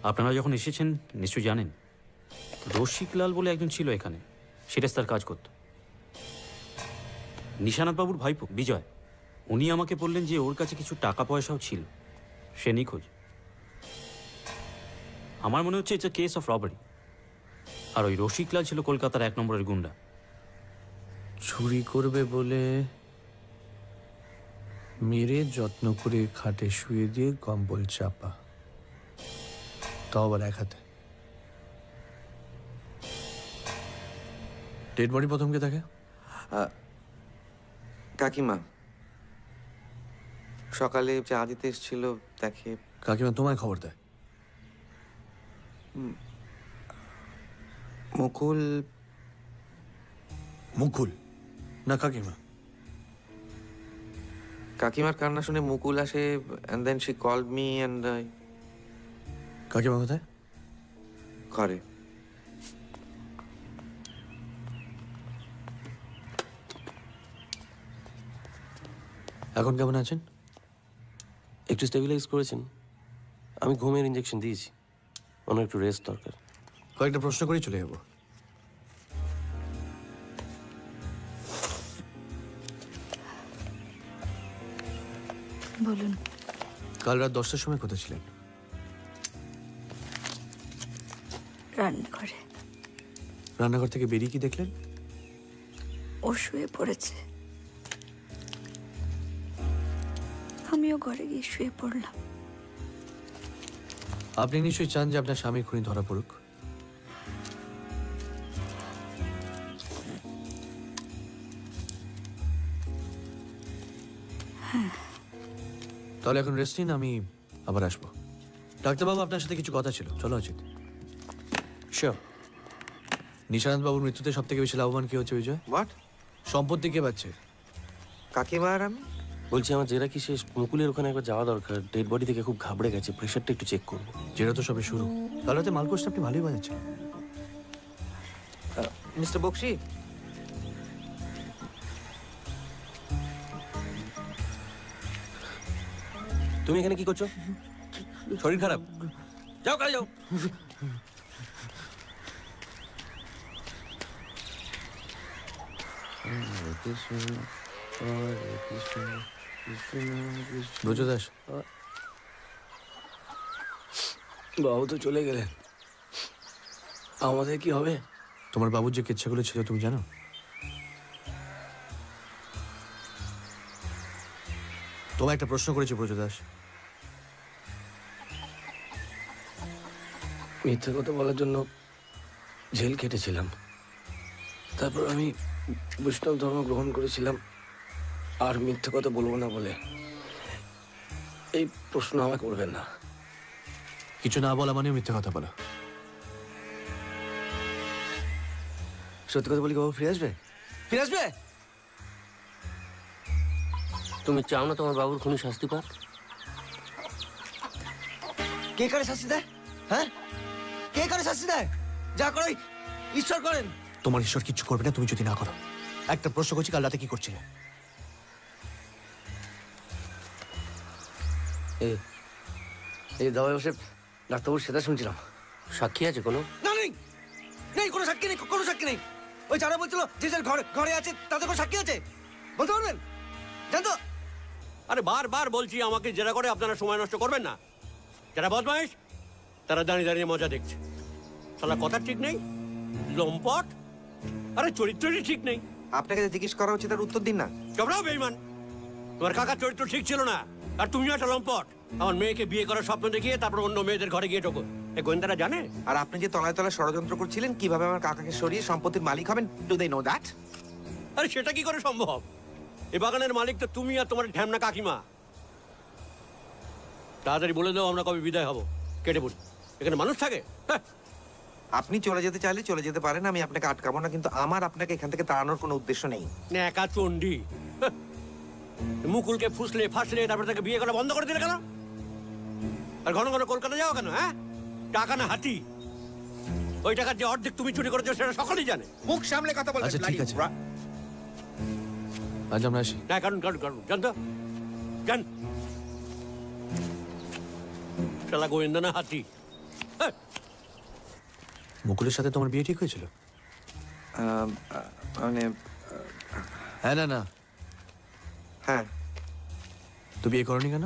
আপনারা যখন এসেছেন নিশ্চয়ই জানেন, রসিকলাল বলে একজন ছিল এখানে, সেটা তার কাজ করত। নিশানাথবাবুর ভাইপো বিজয়, উনি আমাকে বললেন যে ওর কাছে কিছু টাকা পয়সাও ছিল, সে নিখোঁজ। আমার মনে হচ্ছে it's a case of robbery. আর ওই রসিকলাল ছিল কলকাতার 1 নম্বরের গুন্ডা। চুরি করবে বলে মেরে যত্ন করে খাটে শুয়ে দিয়ে কম্বল চাপা, তাও আবার এক হাতে। ডেড বডি প্রথম কে থাকে? কাকিমা সকালে চা দিতে এসেছিল, দেখে। কাকিমা তোমায় খবর দেয়? মুকুল। মুকুল না কাকিমা? কাকিমার কান্না শুনে মুকুল আসে, and then she called me and কাকিমা কোথায়? ঘরে। এখন কেমন আছেন? একটু স্টেবিলাইজ করেছেন। আমি ঘুমের ইঞ্জেকশন দিয়েছি, ওনার একটু রেস্ট দরকার। কয়েকটা প্রশ্ন করেই চলে যাবো। বলুন। কাল রাত 10টার সময় কোথায় ছিলেন? রান্নাঘরে। রান্নাঘর থেকে বেরিয়ে কি দেখলেন? ও শুয়ে পড়েছে, আমিও ঘরে গিয়ে শুয়ে পড়লাম। আপনি নিশ্চয়ই চান যে আপনার স্বামী খুনি ধরা পড়ুক। হ্যাঁ। তাহলে এখন রেস্ট নিন, আমি আবার আসবো। ডাক্তারবাবু আপনার সাথে কিছু কথা ছিল, চলো অজিত। শিওর। নিশানাথ বাবুর মৃত্যুতে সব থেকে বেশি লাভবান কি হচ্ছে বিজয়? হোয়াট? সম্পত্তি কে পাচ্ছে? কাকিমা আর আমি। বলছি আমার জেরা কি শেষ? মুকুলের ওখানে একবার যাওয়া দরকার। ডেড বডি থেকে খুব ঘাবড়ে গেছে, প্রেশারটা একটু চেক করবো। জেরা তো সবে শুরু। কাল রাতে মালকোষটা আপনি ভালোই বাজাচ্ছেন। মিস্টার বক্সি, তুমি এখানে কি করছো? শরীর খারাপ? যাও কাজে যাও। ব্রজদাস, বাবু তো চলে গেলেন, আমাদের কি হবে? তোমার বাবুর যে কেচ্ছাগুলো ছিল তুমি জানো? তোমায় একটা প্রশ্ন করেছি ব্রজদাস। মিথ্যে কথা বলার জন্য জেল কেটেছিলাম, তারপর আমি বৈষ্ণব ধর্ম গ্রহণ করেছিলাম, আর মিথ্যে কথা বলবো না বলে এই প্রশ্ন আমাকে করবেন না। কিছু না বলা মানে মিথ্যে কথা বলা। সত্যি কথা বলি, বাবু ফিরে আসবে, ফিরে আসবে। তুমি চাও না তোমার বাবুর খুনি শাস্তি পাক? কে করে শাস্তি দেয়? হ্যাঁ, কে করে শাস্তি দেয়? যা করে ঈশ্বর করেন। তোমার ঈশ্বর কিচ্ছু করবে না তুমি যদি না করো। একটা প্রশ্ন করছি, কাল রাতে কি করছিলে? এই দাওয়ায় বসে ডাক্তারবাবুর সেটা শুনছিলাম। সাক্ষী আছে কোনো? না, নেই, নেই কোনো সাক্ষী নেই, কোনো সাক্ষী নেই। ওই যারা বলছিল যে যার ঘরে আছে তাদের কোনো সাক্ষী আছে বলতে পারবেন? জানতো? আরে বারবার বলছি আমাকে জেরা করে আপনারা সময় নষ্ট করবেন না। যারা বদমাইশ তারা দাঁড়িয়ে দাঁড়িয়ে মজা দেখছে। শালা কথা ঠিক নেই, লম্পট, আরে চরিত্রই ঠিক নেই। আপনাকে যে জিজ্ঞেস করা উচিত তার উত্তর দিন না। চবরাও বেঈমান, তোমার কাকার চরিত্র ঠিক ছিল না, আর তুমিও একটা লম্পট। আমার মেয়েকে বিয়ে করার স্বপ্ন দেখিয়ে তারপর অন্য মেয়েদের ঘরে গিয়ে ঢোকো। এই গোয়েন্দারা জানে? আর আপনি যে তলায় তলায় ষড়যন্ত্র করছিলেন কিভাবে আমার কাকাকে সরিয়ে সম্পত্তির মালিক হবেন, ডু দে নো দ্যাট? আরে সেটা কি করে সম্ভব? এ বাগানের মালিক তো তুমি আর তোমার ঢ্যামনা কাকিমা। তাড়াতাড়ি বলে দাও আমরা কবে বিদায় হব, কেটে পড়ি। এখানে মানুষ থাকে? আপনি চলে যেতে চাইলে চলে যেতে পারেন, আমি আপনাকে আটকাবো না, কিন্তু আমার আপনাকে এখান থেকে তাড়ানোর কোনো উদ্দেশ্য নেই। একা চন্ডি, মুকুলকে ফুসলে ফাসলে তারপর তাকে বিয়ে করা বন্ধ করে দিলে কেন? আর ঘন ঘন কলকাতা যাও কেন? হ্যাঁ, টাকা না হাতি? ওই টাকার যে অর্ধেক তুমি চুরি করেছো সেটা সকলেই জানে। মুখ সামলে কথা বলবেন। আচ্ছা ঠিক আছে, আজ আমরা আসি। না, কারণ কারণ কারণ জান তো, জান শালা গোয়েন্দা না হাতি। মুকুলের সাথে তোমার বিয়ে ঠিক হয়েছিল? মানে হ্যাঁ না না হ্যাঁ। তো বিয়ে করনি কেন?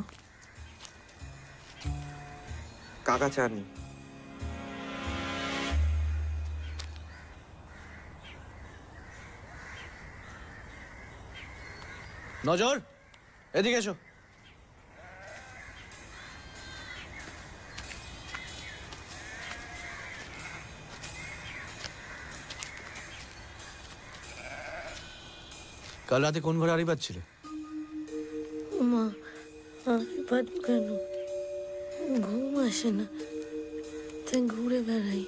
কাকা চাননি। নজর, এদিকে এসো। কাল রাতে কোন ঘরে আড়ি পাচ্ছিলে? মা, আমি পারবো কেন? ঘুম আসে না, তাই ঘুরে বেড়াই।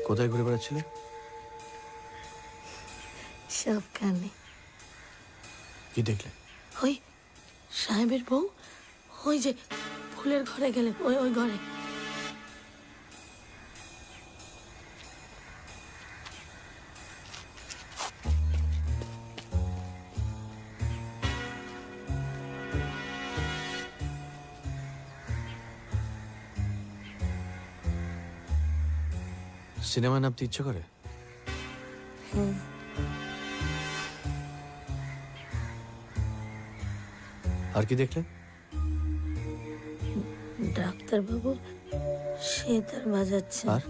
কোথায় ঘুরে বেড়াচ্ছিলে? সাবকানে। কি দেখলে? ওই সাহেবের বউ, ওই যে ফুলের ঘরে গেলে, ওই ওই ঘরে। সিনেমা নামতে ইচ্ছে করে? আর কি দেখলে? ডাক্তারবাবু সেতার বাজাচ্ছে। আর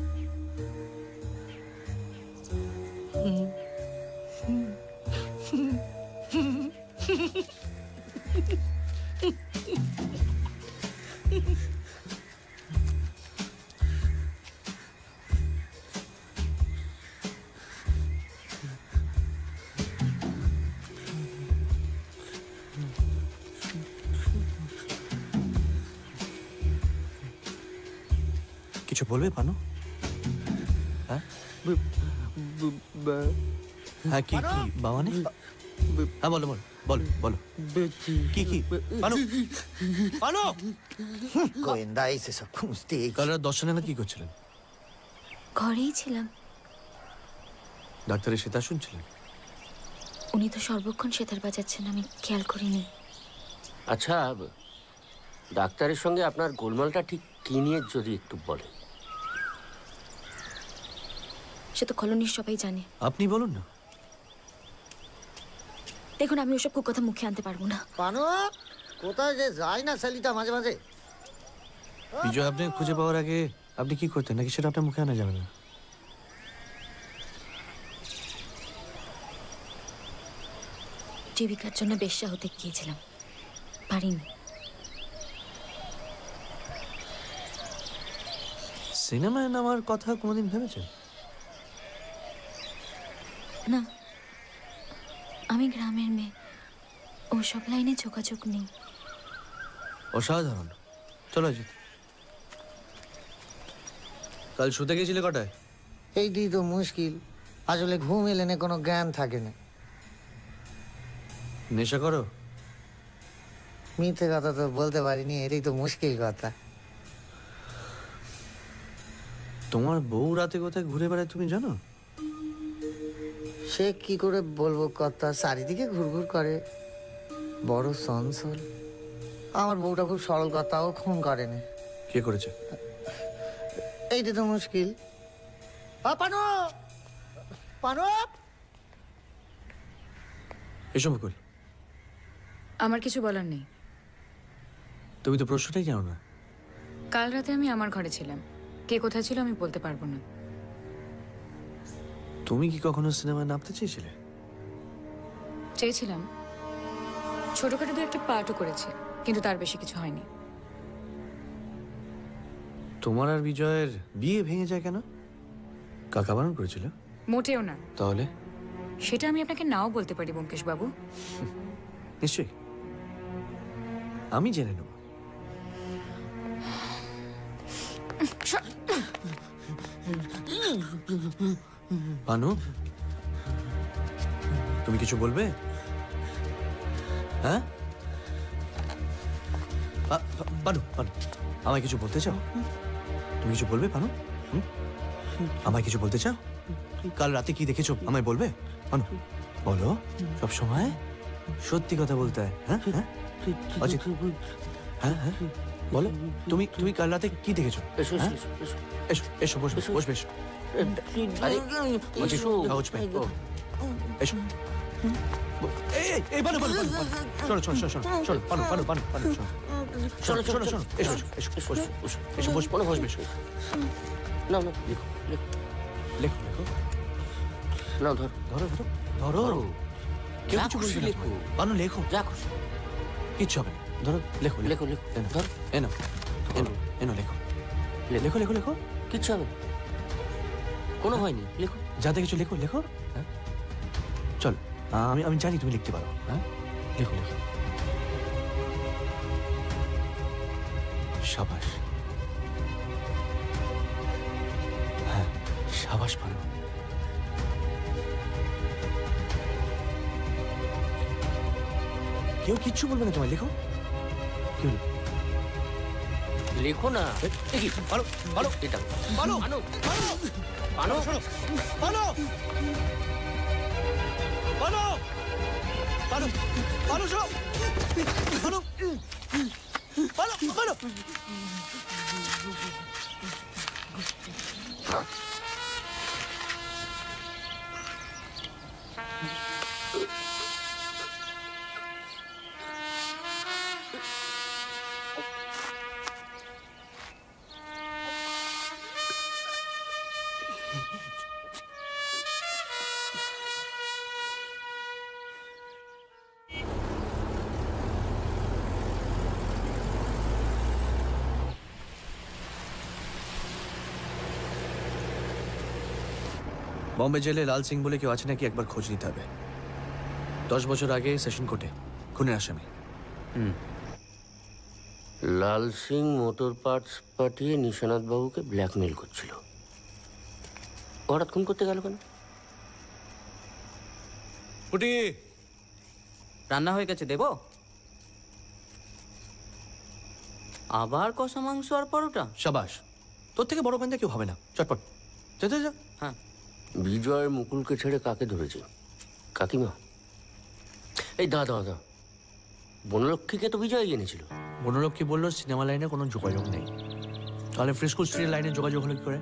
কিছু বলবে পানো? হ্যাঁ হ্যাঁ, কি কি বাবা নেই? হ্যাঁ বলো বলো বলো বলো, কি কি পানো? পানো গোয়েন্দা এসে সব খুঁজতে। কাল রাত 10টা নাগাদ কি করছিলেন? ঘরেই ছিলাম। ডাক্তারের সেতা শুনছিলেন? উনি তো সর্বক্ষণ সেতার বাজাচ্ছেন, আমি খেয়াল করিনি। আচ্ছা, ডাক্তারের সঙ্গে আপনার গোলমালটা ঠিক কি নিয়ে যদি একটু বলেন। সে তো কলোনির সবাই জানে। আপনি বলুন না। দেখুন, আমি ওসব কথা মুখে আনতে পারবো না। পানো কোথায় যে যায় না শালিটা মাঝে মাঝে। বিজয় আপনি খুঁজে পাওয়ার আগে আপনি কি করতেন নাকি সেটা আপনার মুখে আনা যাবে না। জীবিকার জন্য বেশ্যা হতে গিয়েছিলাম, পারিনি। সিনেমায় নামার কথা কোনোদিন ভেবেছেন? না, আমি গ্রামের মেয়ে, ওসব লাইনে যোগাযোগ নেই। অসাধারণ। চলো অজিত। কাল শুতে গেছিলে কটায়? এইটাই তো মুশকিল, আসলে ঘুম এলে না কোনো জ্ঞান থাকে না। নেশা করো? মিথ্যে কথা তো বলতে পারিনি, এটাই তো মুশকিল কথা। তোমার বউ রাতে কোথায় ঘুরে বেড়ায় তুমি জানো? সে কি করে বলবো কথা, চারিদিকে ঘুরঘুর করে, বড় চঞ্চল। আমার বউটা খুব সরল কথা, ও খুন করে না। কে করেছে? এইটা তো মুশকিল। পানো পানো, এসো মুকুল। আমার কিছু বলার নেই। তুমি তো প্রশ্নটাই জানো না। কাল রাতে আমি আমার ঘরে ছিলাম, কে কোথায় ছিল আমি বলতে পারবো না। তুমি কি কখনো সিনেমায় নামতে চেয়েছিলে? চেয়েছিলাম, ছোটখাটো দু একটা পার্টও করেছি, কিন্তু তার বেশি কিছু হয়নি। তোমার আর বিজয়ের বিয়ে ভেঙে যায় কেন? কাকা বারণ করেছিল? মোটেও না। তাহলে? সেটা আমি আপনাকে নাও বলতে পারি ব্যোমকেশ বাবু। নিশ্চয়ই, আমি জেনে নেব। বানু, তুমি কিছু বলবে? হ্যাঁ বানু, বানু, আমায় কিছু বলতে চাও? তুমি কিছু বলবে বানু? আমায় কিছু বলতে চাও? কাল রাতে কি দেখেছো আমায় বলবে? বানু বলো, সব সময় সত্যি কথা বলতে হয়। হ্যাঁ হ্যাঁ অজিত, হ্যাঁ হ্যাঁ বলো, তুমি তুমি কাল রাতে কি দেখেছো? এসো এসো এসো, বসবে বসবে, এসো। অজিত, কাগজ পেন, এসো। এই বানু, বানু, বানু, শোনো শোনো শোনো শোনো, বানু বানু বানু বানু, শোনো শোনো শোনো, এসো এসো এসো, বসো বসো, এসো বসো, বসবে, এসো। না না, লেখো লেখো লেখো লেখো। না, ধরো ধরো ধরো ধরো, কেউ কিছু বলবে না। বানু লেখো, যা খুশি, কিচ্ছু হবে না। ধরো লেখো লেখো লেখো, ধরো, এনো এনো এনো, লেখো লেখো লেখো লেখো, কিচ্ছু হবে, কোনো হয়নি, লেখো যা দেখেছো লেখো লেখো। হ্যাঁ চল, আমি আমি জানি তুমি লিখতে পারো। হ্যাঁ লেখো লেখো। সাবাস, হ্যাঁ সাবাস বানু। কেউ কিচ্ছু বলবে না তোমায়, লেখো। কি হলো? লেখো না। ভালো ভালো, এটা ভালো ভালো ভালো, ভালো ভালো ভালো ভালো, শোনো ভালো ভালো ভালো। বম্বে জেলে লাল সিং বলে কেউ আছে নাকি, একবার খোঁজ নিতে হবে। 10 বছর আগে সেশন কোর্টে খুনের আসামি। লাল সিং মোটর পার্টস পাঠিয়ে নিশানাথ বাবুকে ব্ল্যাকমেল করছিল। হঠাৎ খুন করতে গেল কেন? পুটি, রান্না হয়ে গেছে, দেবো? আবার কষা মাংস আর পরোটা? সাবাস, তোর থেকে বড় কান্দা কেউ হবে না। চটপট যা যা যা। হ্যাঁ। বিজয় মুকুলকে ছেড়ে কাকে ধরেছে? কাকিমা? এই দাদা বনলক্ষ্মীকে তো বিজয় এনেছিল। বনলক্ষ্মী বললো সিনেমা লাইনে কোনো যোগাযোগ নেই। তাহলে ফ্রিস্কুল স্ট্রিটের লাইনে যোগাযোগ হলো কি করে?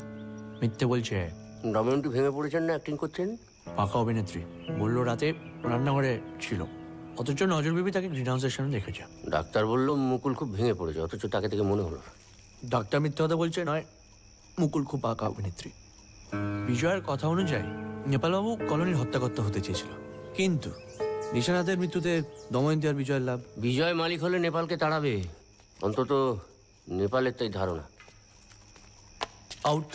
মিথ্যে বলছে। দময়ন্তী ভেঙে পড়েছেন না অ্যাক্টিং করছেন? পাকা অভিনেত্রী বললো রাতে রান্নাঘরে ছিল, অথচ নজর বিবি তাকে গ্রিন হাউসের সামনে দেখেছে। ডাক্তার বলল মুকুল খুব ভেঙে পড়েছে, অথচ তাকে থেকে মনে হলো না। ডাক্তার মিথ্যে কথা বলছে নয়, মুকুল খুব পাকা অভিনেত্রী। বিজয়ের কথা অনুযায়ী নেপালবাবু কলোনির হত্যাকর্তা হতে চেয়েছিল, কিন্তু নিশানাথের মৃত্যুতে দময়ন্তী আর বিজয়ের লাভ। বিজয় মালিক হলে নেপালকে তাড়াবে, অন্তত নেপালের তাই ধারণা। আউট।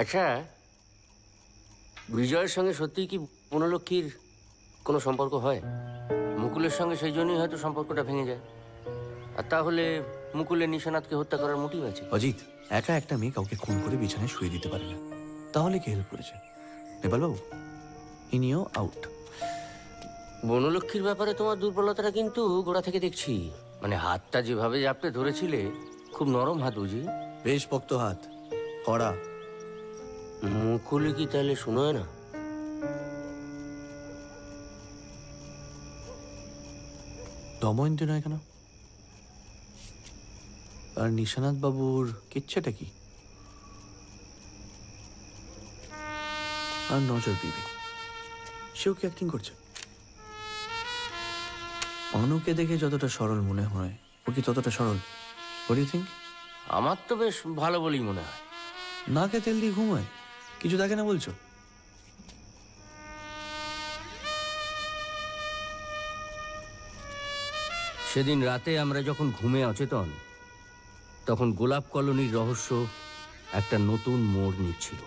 আচ্ছা, বিজয়ের সঙ্গে সত্যিই কি বনলক্ষ্মীর কোনো সম্পর্ক হয়? মুকুলের সঙ্গে সেই জন্যই হয়তো সম্পর্কটা ভেঙে যায়। আর তাহলে মুকুলের নিশানাথকে হত্যা করার মোটিভ আছে। অজিত, একা একটা মেয়ে কাউকে খুন করে বিছানায় শুয়ে দিতে পারে না, তাহলে কি হেল্প করেছে? নেপালবাবু, ইনিও আউট। বনলক্ষ্মীর ব্যাপারে তোমার দুর্বলতাটা কিন্তু গোড়া থেকে দেখছি। মানে হাতটা যেভাবে জাপটে ধরেছিলে, খুব নরম হাত বুঝি? বেশ পক্ত হাত, কড়া। মুকুলে কি তাহলে শোনোয় না? দময়ন্তী নয় কেন? আর নিশানাথ বাবুর কিচ্ছেটা কি? আর নজর বিবি, সেও কি অ্যাক্টিং করছে? অনুকে দেখে যতটা সরল মনে হয়, ও কি ততটা সরল? What do you think? আমার তো বেশ ভালো বলেই মনে হয়। নাকে তেল দিয়ে ঘুমায়, কিছু দেখে না বলছো? সেদিন রাতে আমরা যখন ঘুমে অচেতন, তখন গোলাপ কলোনির রহস্য একটা নতুন মোড় নিচ্ছিল।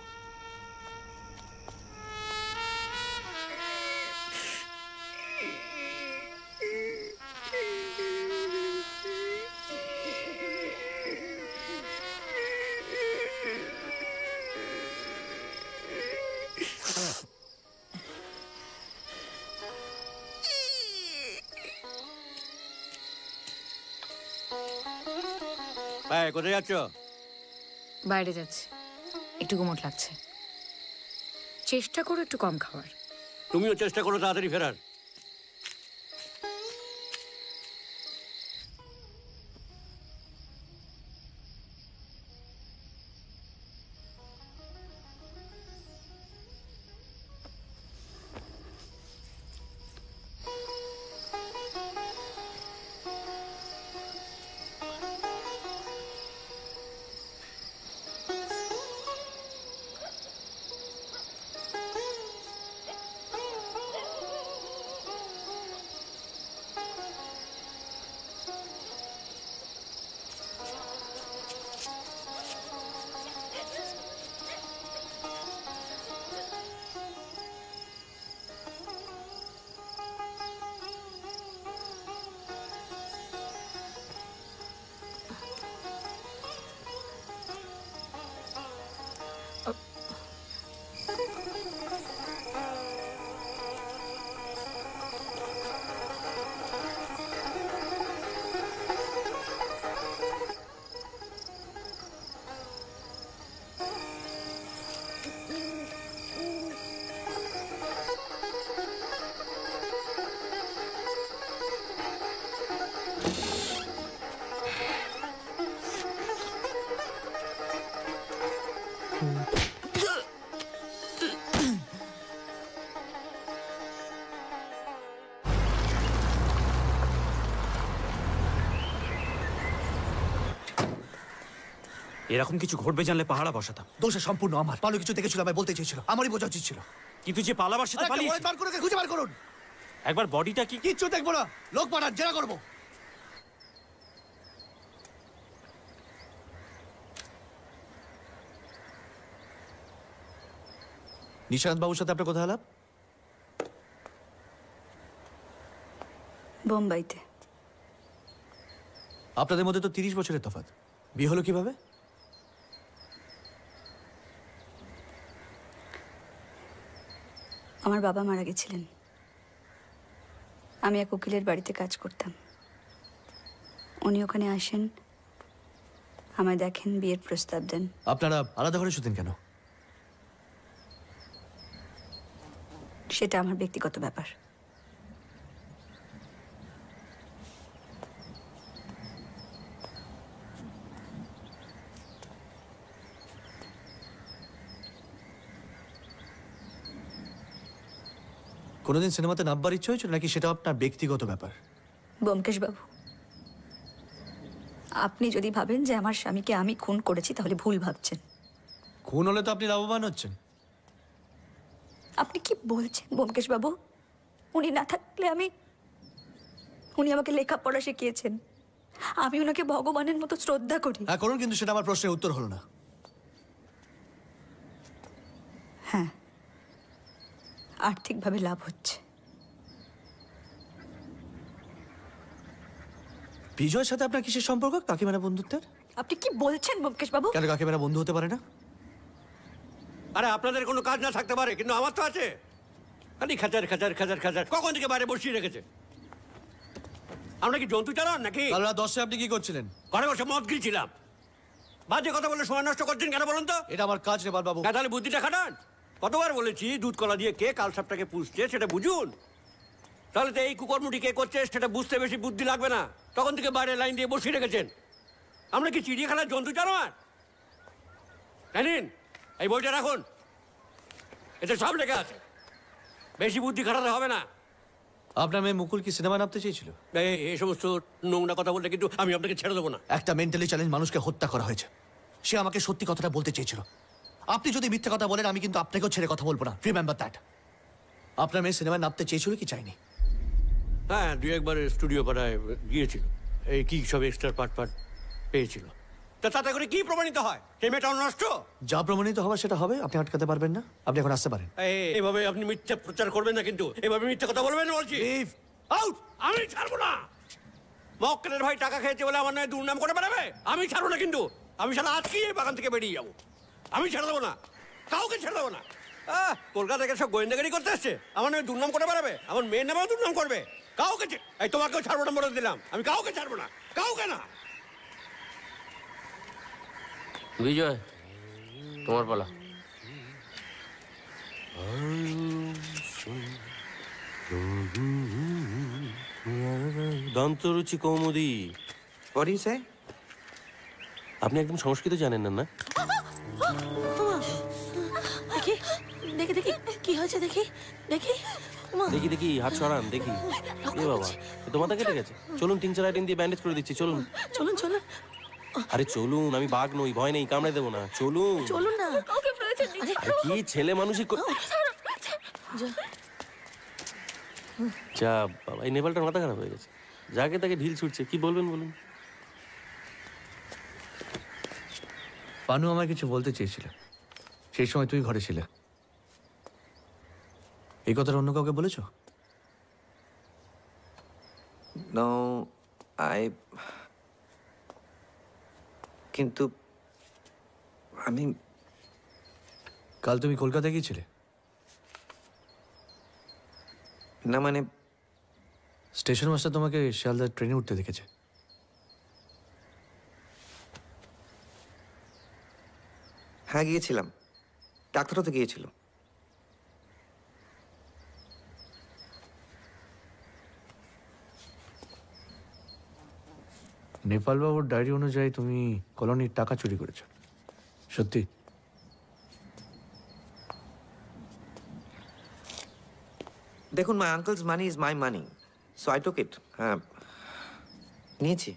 কোথায় যাচ্ছ? বাইরে যাচ্ছি, একটু গুমোট লাগছে। চেষ্টা করো একটু কম খাওয়ার। তুমিও চেষ্টা করো তাড়াতাড়ি ফেরার। এরকম কিছু ঘটবে জানলে পাহারা বসাতাম। দোষে সম্পূর্ণ আমার। পালু কিছু দেখেছিল, আমায় বলতে চেয়েছিল, আমারই বোঝা উচিত ছিল। কিন্তু যে পালাবার সাথে পালিয়েছে, বার করে খুঁজে বার করুন। একবার বডিটা কি? কিচ্ছু দেখবো না, লোক পাঠান, জেরা করবো। নিশান্ত বাবুর সাথে আপনার কথা আলাপ? বোম্বাইতে। আপনাদের মধ্যে তো 30 বছরের তফাৎ। বিয়ে হলো কিভাবে? আমার বাবা মারা গেছিলেন, আমি এক উকিলের বাড়িতে কাজ করতাম। উনি ওখানে আসেন, আমায় দেখেন, বিয়ের প্রস্তাব দেন। আপনারা আলাদা ঘরে শুতেন কেন? সেটা আমার ব্যক্তিগত ব্যাপার। কোনোদিন সিনেমাতে নামবার ইচ্ছে হয়েছিল নাকি সেটা আপনার ব্যক্তিগত ব্যাপার? ব্যোমকেশ বাবু, আপনি যদি ভাবেন যে আমার স্বামীকে আমি খুন করেছি তাহলে ভুল ভাবছেন। খুন হলে তো আপনি লাভবান হচ্ছেন। আপনি কি বলছেন ব্যোমকেশ বাবু? উনি না থাকলে উনি আমাকে লেখাপড়া শিখিয়েছেন, আমি ওনাকে ভগবানের মতো শ্রদ্ধা করি। হ্যাঁ করুন, কিন্তু সেটা আমার প্রশ্নের উত্তর হলো না। হ্যাঁ, আর্থিকভাবে লাভ হচ্ছে। বিজয়ের সাথে আপনার কিসের সম্পর্ক? কাকিমারা বন্ধুত্বের? আপনি কি বলছেন ব্যোমকেশ বাবু? কেন কাকিমারা বন্ধু হতে পারে না? আরে আপনাদের কোনো কাজ না থাকতে পারে, কিন্তু আমার তো আছে। খালি খাঁচার খাঁচার খাঁচার খাঁচার কখন থেকে বাইরে বসিয়ে রেখেছে। আমরা কি জন্তু চালান নাকি? কাল রাত 10টায় আপনি কি করছিলেন? ঘরে বসে মদ গিলছিলাম। বাজে কথা বলে সময় নষ্ট করছেন কেন বলুন তো? এটা আমার কাজ নেপাল বাবু। তাহলে বুদ্ধিটা খাটান। কতবার বলেছি দুধ কলা দিয়ে কে কাল সাপটাকে পুষছে সেটা বুঝুন। তাহলে তো এই কুকর্মটি কে করছে সেটা বুঝতে বেশি বুদ্ধি লাগবে না। তখন থেকে বাইরে লাইন দিয়ে বসিয়ে রেখেছেন। আমরা কি চিড়িয়াখানার জন্তু জানোয়ার? জানেন, এই বইটা রাখুন, এতে সব লেখা আছে। বেশি বুদ্ধি খাটাতে হবে না। আপনার মেয়ে মুকুল কি সিনেমা নামতে চেয়েছিল? এই সমস্ত নোংরা কথা বললে কিন্তু আমি আপনাকে ছেড়ে দেবো না। একটা মেন্টালি চ্যালেঞ্জ মানুষকে হত্যা করা হয়েছে। সে আমাকে সত্যি কথাটা বলতে চেয়েছিল। আপনি যদি মিথ্যে কথা বলেন আমি কিন্তু আপনাকেও ছেড়ে কথা বলবো না। Remember that. আপনার মেয়ে সিনেমায় নামতে চেয়েছিল কি চাইনি? হ্যাঁ, দুই একবার স্টুডিও পাড়ায় গিয়েছিল। এই কি সব এক্সট্রা পার্ট পেয়েছিল। তা তাতে করে কি প্রমাণিত হয়? সেই মেয়েটা নষ্ট। যা প্রমাণিত হবে সেটা হবে, আপনি আটকাতে পারবেন না। আপনি এখন আসতে পারেন। এভাবে আপনি মিথ্যা প্রচার করবেন না, কিন্তু এভাবে মিথ্যা কথা বলবেন না বলছি। আমি ছাড়বো না। মক্কেলের ভাই টাকা খেয়েছে বলে আমার নয় দুর্নাম করে বেড়াবে। আমি ছাড়বো না, কিন্তু আমি সারা আজকেই এই বাগান থেকে বেরিয়ে যাবো। আমি ছেড়ে দেবো না, কাউকে ছেড়ে দেবো না। কলকাতা থেকে সব গোয়েন্দাগারি করতে আসছে, আমার নয় দুর্নাম করে বেড়াবে। আমার মেয়ের নামেও দুর্নাম করবে। কাউকে এই তোমাকেও ছাড়বো না বলে দিলাম। আমি কাউকে ছাড়বো না, কাউকে না। বিজয়, তোমার পালা। দন্তরুচি Kaumudi. What do you say? আপনি একদম সংস্কৃত জানেন না? দেখি দেখি দেখি কি হয়েছে, দেখি দেখি দেখি দেখি হাত সরান দেখি। এ বাবা, তো মাথা কেটে গেছে। চলুন 3-4 আইটেম দিয়ে ব্যান্ডেজ করে দিচ্ছি। চলুন চলুন চলুন। আরে চলুন, আমি বাঘ নই, ভয় নেই, কামড়ে দেবো না। চলুন চলুন না। কি ছেলে মানুষই যা বাবা, এই নেপালটার মাথা খারাপ হয়ে গেছে। যাকে তাকে ঢিল ছুটছে। কি বলবেন বলুন? পানু আমায় কিছু বলতে চেয়েছিল, সেই সময় তুই ঘরে ছিলে। এই কথাটা অন্য কাউকে বলেছো? No, কিন্তু আমি কাল তুমি কলকাতা গিয়েছিলে না? মানে স্টেশন মাস্টার তোমাকে শিয়ালদার ট্রেনে উঠতে দেখেছে। হ্যাঁ গিয়েছিলাম, ডাক্তারও তো গিয়েছিল। নেপাল বাবুর ডায়েরি অনুযায়ী তুমি কলোনির টাকা চুরি করেছো, সত্যি? দেখুন, my uncle's money is my money, so I took it. হ্যাঁ নিয়েছি।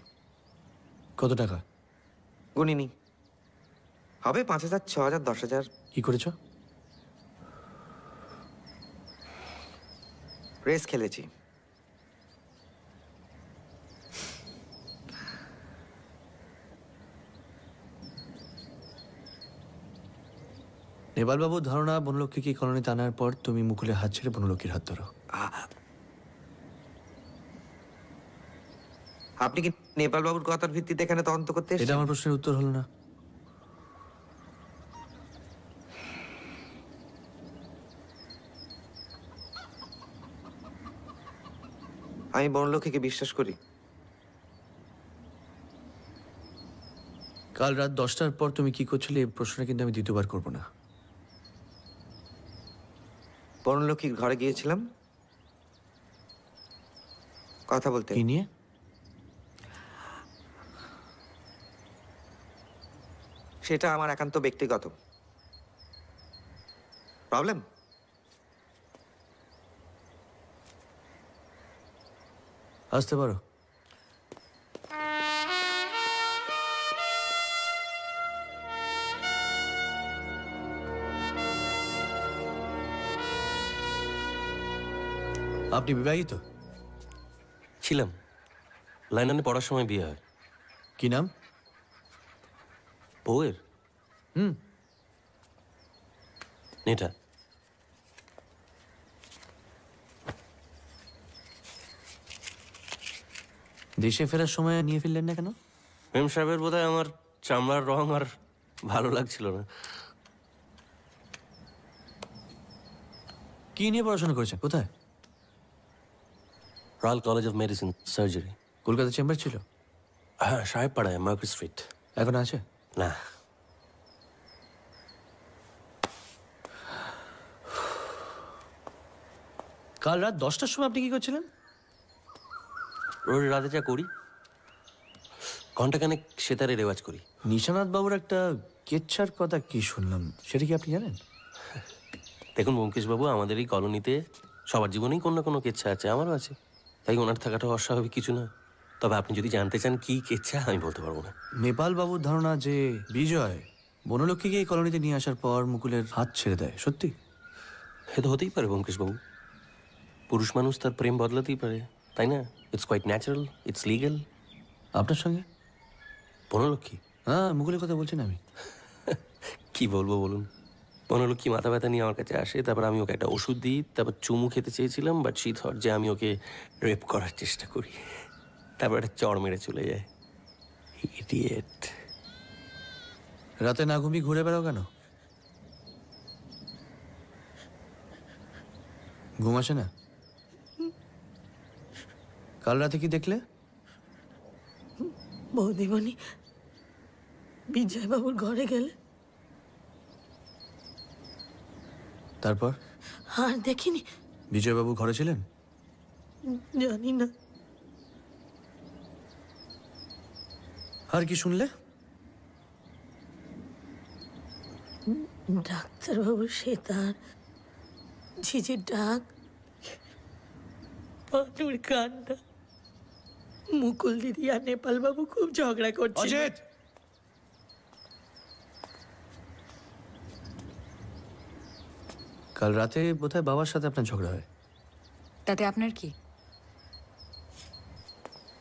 কত টাকা? গুনিনি, হবে 5,000, 6,000, 10,000। কি করেছো? রেস খেলেছি। নেপাল বাবুর ধারণা বনলক্ষ্মীকে কলোনিতে আনার পর তুমি মুকুলের হাত ছেড়ে বনলক্ষ্মীর হাত ধরো। আপনি কি নেপাল বাবুর কথার ভিত্তিতে এখানে তদন্ত করতে এসেছেন? এটা আমার প্রশ্নের উত্তর হলো না। আমি বনলক্ষ্মীকে বিশ্বাস করি। কাল রাত 10টার পর তুমি কি করছিলে এই প্রশ্নটা কিন্তু আমি দ্বিতীয়বার করব না। বনলক্ষ্মীর ঘরে গিয়েছিলাম কথা বলতে। কি নিয়ে? সেটা আমার একান্ত ব্যক্তিগত প্রবলেম। আসতে পারো। আপনি বিবাহিত? ছিলাম, লন্ডনে পড়ার সময় বিয়ে হয়। কি নাম? বউয়ের এটা দেশে ফেরার সময় নিয়ে ফিরলেন না কেন? মেম সাহেবের বোধহয় আমার চামড়ার রং আর ভালো লাগছিল না। কি নিয়ে পড়াশোনা করেছেন? কোথায়? Royal college of medicine surgery. Kolkata chamber ছিল? হ্যাঁ, সাহেব পাড়ায়, মার্কেট স্ট্রিট। এখন আছে? না। কাল রাত 10টার সময় আপনি কি করছিলেন? রোজ রাতে যা করি, ঘন্টাখানেক সেতারে রেওয়াজ করি। নিশানাথ বাবুর একটা কেচ্ছার কথা কি শুনলাম, সেটা কি আপনি জানেন? দেখুন ব্যোমকেশবাবু, আমাদের এই কলোনিতে সবার জীবনেই কোনো না কোনো কেচ্ছা আছে, আমারও আছে, তাই ওনার থাকাটা অস্বাভাবিক কিছু না। তবে আপনি যদি জানতে চান কি কেচ্ছা, আমি বলতে পারবো না। নেপাল বাবুর ধারণা যে বিজয় বনলক্ষ্মীকে এই কলোনিতে নিয়ে আসার পর মুকুলের হাত ছেড়ে দেয়, সত্যি? এ তো হতেই পারে ব্যোমকেশবাবু, পুরুষ মানুষ তার প্রেম বদলাতেই পারে, তাই না? It's quite natural, it's legal. আপনার সঙ্গে? বনলক্ষ্মী? হ্যাঁ, মুকুলের কথা বলছেন আমি। কি বলবো বলুন, বনলক্ষ্মী মাথা ব্যথা নিয়ে আমার কাছে আসে, তারপর আমি ওকে একটা ওষুধ দিই, তারপর চুমু খেতে চেয়েছিলাম, বাট শি থট যে আমি ওকে রেপ করার চেষ্টা করি, তারপর একটা চড় মেরে চলে যায়। ইডিয়েট। রাতে না ঘুমিয়ে ঘুরে বেড়াও কেন? ঘুম আসে না? কাল রাতে কি দেখলে? বৌদিমণি বিজয়বাবুর ঘরে গেলে, তারপর? আর দেখিনি। বিজয়বাবু ঘরে ছিলেন? জানি না। আর কি শুনলে? ডাক্তারবাবু সেতার, ঝিঝির ডাক, পাটুর কান্না, মুকুল দিদি আর নেপাল বাবু খুব ঝগড়া করছে। অজিত! কাল রাতে বোধহয় বাবার সাথে আপনার ঝগড়া হয়। তাতে আপনার কি?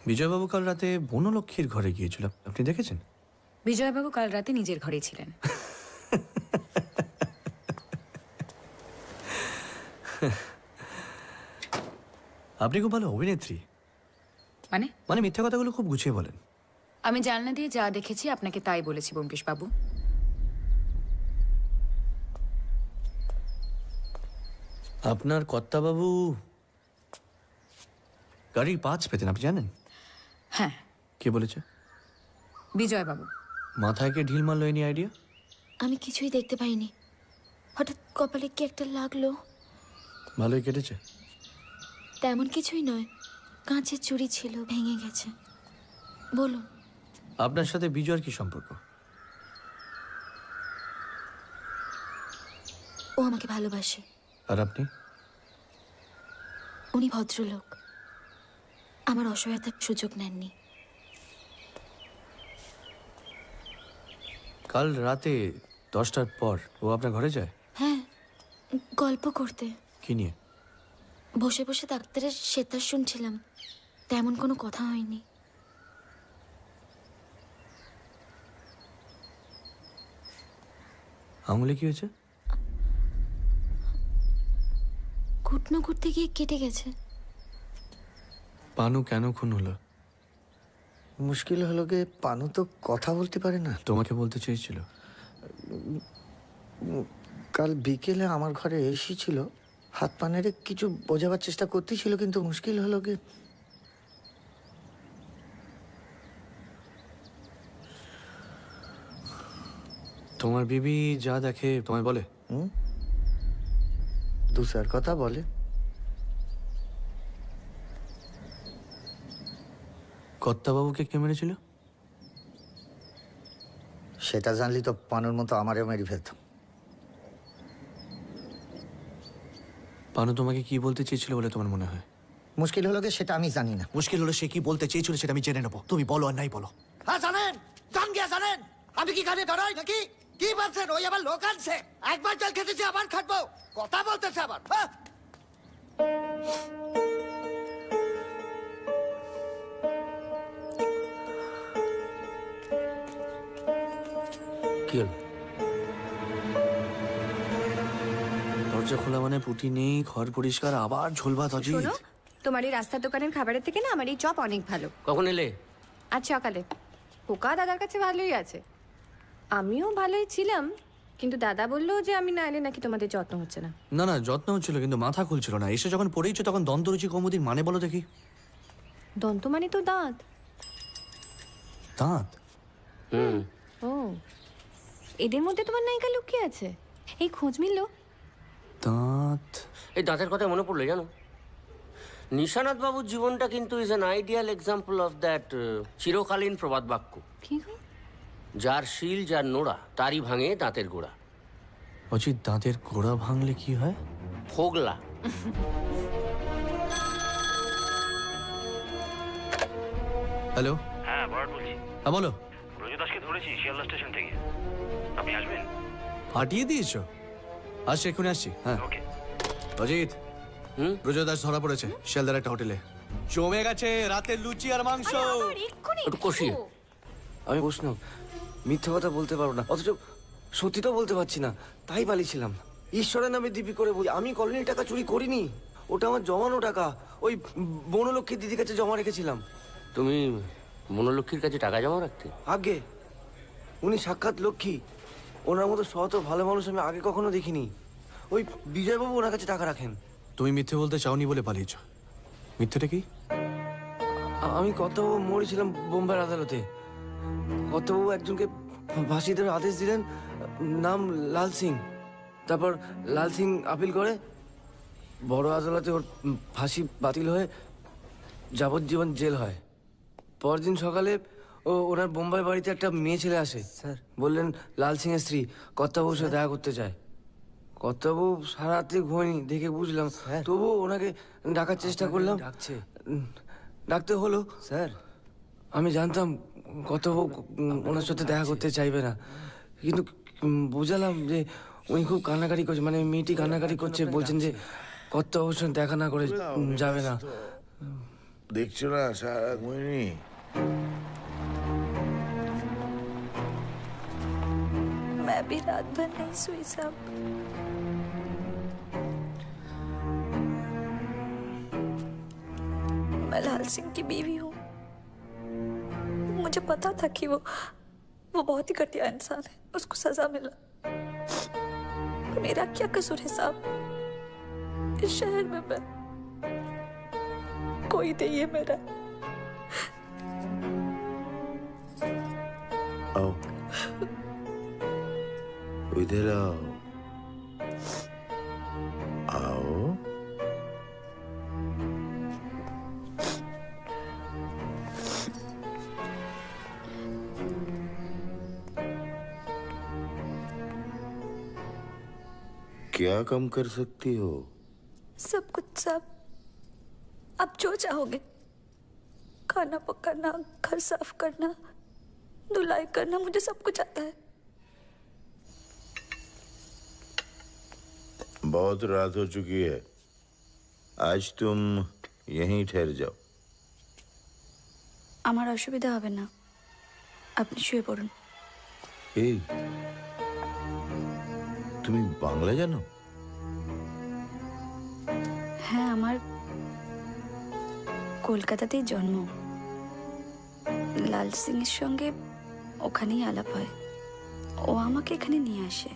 বিজয়বাবু কাল রাতে বনলক্ষ্মীর ঘরে গিয়েছিল, আপনি দেখেছেন? বিজয়বাবু কাল রাতে নিজের ঘরেই ছিলেন। আপনি খুব ভালো অভিনেত্রী। মানে মিথ্যা কথাগুলো খুব গুছিয়ে বলেন। আমি জানলা দিয়ে যা দেখেছি আপনাকে তাই বলেছি ব্যোমকেশবাবু। আপনার কর্তাবাবু গাড়ির পাঁচ পেতেন, আপনি জানেন? হ্যাঁ। কে বলেছে? বিজয়বাবু। মাথায় কে ঢিল মারলো এনি আইডিয়া? আমি কিছুই দেখতে পাইনি, হঠাৎ কপালে কি একটা লাগলো। ভালোই কেটেছে? তেমন কিছুই নয়, কাঁচের চুড়ি ছিল, ভেঙে গেছে। বলুন। আপনার সাথে বিজয়ের কি সম্পর্ক? ও আমাকে ভালোবাসে। আর আপনি? উনি ভদ্রলোক, আমার অসহায়তার সুযোগ নেননি। কাল রাতে 10টার পর ও আপনার ঘরে যায়? হ্যাঁ, গল্প করতে। কি নিয়ে? বসে বসে ডাক্তারের সেতার শুনছিলাম, তেমন কোনো কথা হয়নি। আঙুলে কি হয়েছে? ঘুটনো ঘুরতে গিয়ে কেটে গেছে। পানু কেন খুন হলো? মুশকিল হলো গে, পানু তো কথা বলতে পারে না। তোমাকে বলতে চেয়েছিল। কাল বিকেলে আমার ঘরে এসেছিল, হাত পা নেড়ে কিছু বোঝাবার চেষ্টা করতেছিল, কিন্তু মুশকিল হলো গে তোমার বিবি যা দেখে তোমায় বলে? দুসার কথা বলে। কর্তাবাবুকে কে মেরেছিল? সেটা জানলি তো পানুর মতো আমারও মেরে ফেলত। পানু তোমাকে কি বলতে চেয়েছিল বলে তোমার মনে হয়? মুশকিল হলো গে সেটা আমি জানি না। মুশকিল হলো সে কি বলতে চেয়েছিল সেটা আমি জেনে নেবো। তুমি বলো আর নাই বলো। হ্যাঁ জানেন, জান গিয়া জানেন আমি কি কানে ধরাই নাকি? কি বলছেন? ওই আবার লোক আনছে, একবার জল খেতেছি আবার খাটবো, কথা বলতেছে আবার। কি হলো? দরজা খোলা মানে পুঁটি নেই, ঘর পরিষ্কার, আবার ঝোল ভাত অজিত। শোনো, তোমার এই রাস্তার দোকানের খাবারের থেকে না আমার এই চপ অনেক ভালো। কখন এলে? আজ সকালে। খোকা দাদার কাছে ভালোই আছে, আমিও ভালোই ছিলাম, কিন্তু দাদা বললো যে আমি না এলে নাকি তোমাদের যত্ন হচ্ছে না। না না, যত্ন হচ্ছিল কিন্তু মাথা খুলছিল না। এসে যখন পড়েইছো তখন দন্তরুচি কৌমুদির মানে বলো দেখি। দন্ত মানে তো দাঁত। দাঁত? ও, এদের মধ্যে তোমার নায়িকা লুকিয়ে আছে, এই খোঁজ মিললো। দাঁত? এই দাঁতের কথা মনে পড়লো জানো, নিশানাথ বাবুর জীবনটা কিন্তু is an ideal example of that চিরকালীন প্রবাদ বাক্য। কি গো? যার শিল যার নোড়া তারই ভাঙে দাঁতের গোড়া। অজিত, দাঁতের গোড়া ভাঙলে কি হয়? ফোগলা। হ্যালো। হ্যাঁ, বরাট বলছি। হ্যাঁ বলো। ব্রজদাসকে ধরেছি শিয়ালদা স্টেশন থেকে। আপনি আসবেন? পাঠিয়ে দিয়েছো? আসছি, এক্ষুনি আসছি। হ্যাঁ অজিত, ব্রজদাস ধরা পড়েছে শিয়ালদার একটা হোটেলে। জমে গেছে রাতের লুচি আর মাংস। একটু কষিয়ে। আমি বৈষ্ণব, মিথ্যে কথা বলতে পারবো না, অথচ সত্যি তো বলতে পারছি না, তাই পালিয়েছিলাম। ঈশ্বরের নামে দিবি করে বলি, আমি কলোনির টাকা চুরি করিনি, ওটা আমার জমানো টাকা, ওই বনলক্ষ্মীর দিদির কাছে জমা রেখেছিলাম। তুমি মনোলক্ষ্মীর কাছে টাকা জমা রাখতে? আগে উনি সাক্ষাৎ লক্ষ্মী, ওনার মতো সৎ ও ভালো মানুষ আমি আগে কখনো দেখিনি। ওই বিজয়বাবু ওনার কাছে টাকা রাখেন। তুমি মিথ্যে বলতে চাওনি বলে পালিয়েছ। মিথ্যেটা কি? আমি কর্তাবাবু মরেছিলাম বোম্বাইয়ের আদালতে। কর্তাবাবু একজনকে ফাঁসি দেওয়ার আদেশ দিলেন, নাম লাল সিং। তারপর লাল সিং আপিল করে, বড় আদালতে ওর ফাঁসি বাতিল হয়ে যাবজ্জীবন জেল হয়। পরদিন সকালে ওনার বোম্বাই বাড়িতে একটা মেয়ে ছেলে আসে, স্যার বললেন লাল সিং এর স্ত্রী কর্তাবাবুর সাথে দেখা করতে চায়। কর্তাবাবু সারা রাত্রি ঘুমায়নি দেখে বুঝলাম, তবুও ওনাকে ডাকার চেষ্টা করলাম, ডাকতে হলো। স্যার আমি জানতাম কর্তাবাবু ওনার সাথে দেখা করতে চাইবে না, কিন্তু বুঝালাম যে উনি খুব কান্নাকাটি করছে, মানে মেয়েটি কান্নাকাটি করছে, বলছেন যে কর্তাবাবুর সঙ্গে দেখা না করে যাবে না। দেখছো না সারা ঘুমিনি। मैं भी रात भर नहीं सोई साहब। मैं लाल सिंह की बीवी हूँ। मुझे पता था कि वो बहुत ही घटिया इंसान है, उसको सजा मिला। मेरा क्या कसूर है साहब? इस शहर में मैं कोई नहीं है मेरा। आओ इधर आओ, आओ। क्या कम कर सकती हो? सब कुछ साहब, आप जो चाहोगे। खाना पकाना, घर साफ करना, धुलाई करना, मुझे सब कुछ आता है। बहुत रात हो चुकी है, आज तुम यहीं ठहर जाओ। আমার অসুবিধা হবে না, আপনি শুয়ে পড়ুন। এই তুমি বাংলা জানো? হ্যাঁ, আমার কলকাতাতেই জন্ম। লাল সিং এর সঙ্গে ওখানেই আলাপ হয়, ও আমাকে এখানে নিয়ে আসে।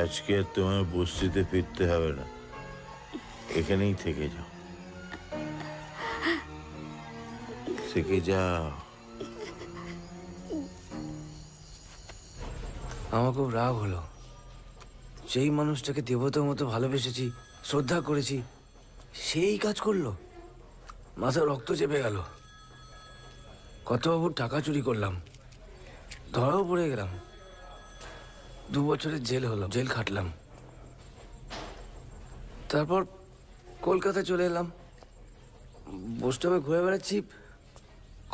আজকে তোমার বস্তিতে ফিরতে হবে না, এখানেই থেকে যাও, থেকে যাও। আমার খুব রাগ হলো, যেই মানুষটাকে দেবতার মতো ভালোবেসেছি, শ্রদ্ধা করেছি, সেই কাজ করলো। মাথা রক্ত চেপে গেল। কর্তাবাবুর টাকা চুরি করলাম, ধরাও পড়ে গেলাম। 2 বছরের জেল হলো, জেল খাটলাম। তারপর কলকাতা চলে এলাম, বৈষ্ণবে ঘুরে বেড়াচ্ছি,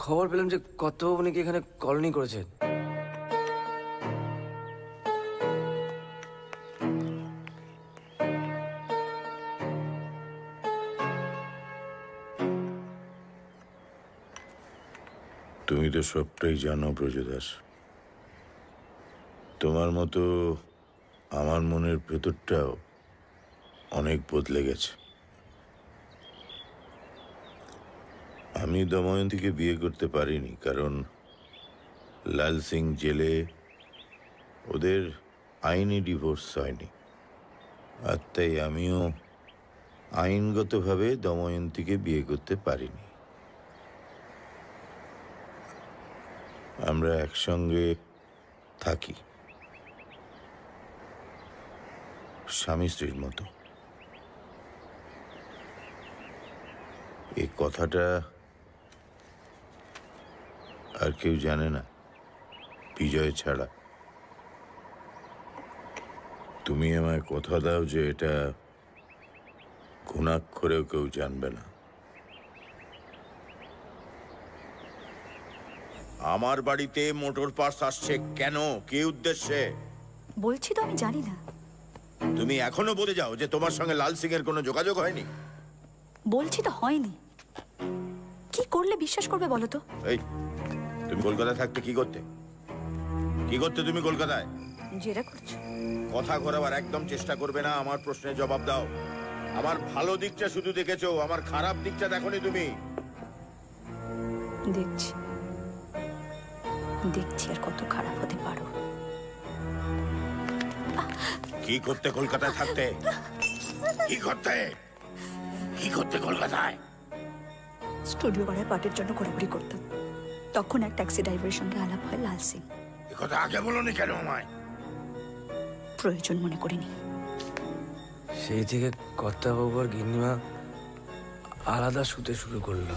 খবর পেলাম যে কর্তাবাবু নাকি এখানে কলোনি করেছেন। তুমি তো সবটাই জানো ব্রজদাস। তোমার মতো আমার মনের ভেতরটাও অনেক বদলে গেছে। আমি দময়ন্তীকে বিয়ে করতে পারিনি কারণ লাল সিং জেলে, ওদের আইনি ডিভোর্স হয়নি। আর তাই আমিও আইনগতভাবে দময়ন্তীকে বিয়ে করতে পারিনি। আমরা একসঙ্গে থাকি, স্বামী স্ত্রীর মতো। এই কথাটা আর কেউ জানে না বিজয় ছাড়া। তুমি আমায় কথা দাও যে এটা ঘুণাক্ষরেও কেউ জানবে না। আমার বাড়িতে মোটর পার্টস আসছে কেন, কি উদ্দেশ্যে? বলছি তো আমি জানি না। তুমি এখনো বলে যাও যে তোমার সঙ্গে লাল সিং এর কোনো যোগাযোগ হয়নি। বলছি তো হয়নি। কি করলে বিশ্বাস করবে বলো তো? এই, তুমি কলকাতায় থাকতে কি করতে? কি করতে তুমি কলকাতায়? জেরা করছো? কথা ঘোরাবার একদম চেষ্টা করবে না। আমার প্রশ্নের জবাব দাও। আমার ভালো দিকটা শুধু দেখেছো, আমার খারাপ দিকটা দেখোনি তুমি। দেখছি দেখছি আর কত খারাপ হতে পারো। কি করতে কলকাতায় থাকতে? কি করতে? কি করতে কলকাতায়? স্টুডিও ভাড়ায় পার্টির জন্য ঘোরাঘুরি করতাম। তখন এক ট্যাক্সি ড্রাইভারের সঙ্গে আলাপ হয় লাল সিং। এ কথা আগে বলোনি কেন আমায়? প্রয়োজন মনে করিনি। সেই থেকে কর্তাবাবু আর গিন্নিমা আলাদা শুতে শুরু করলো।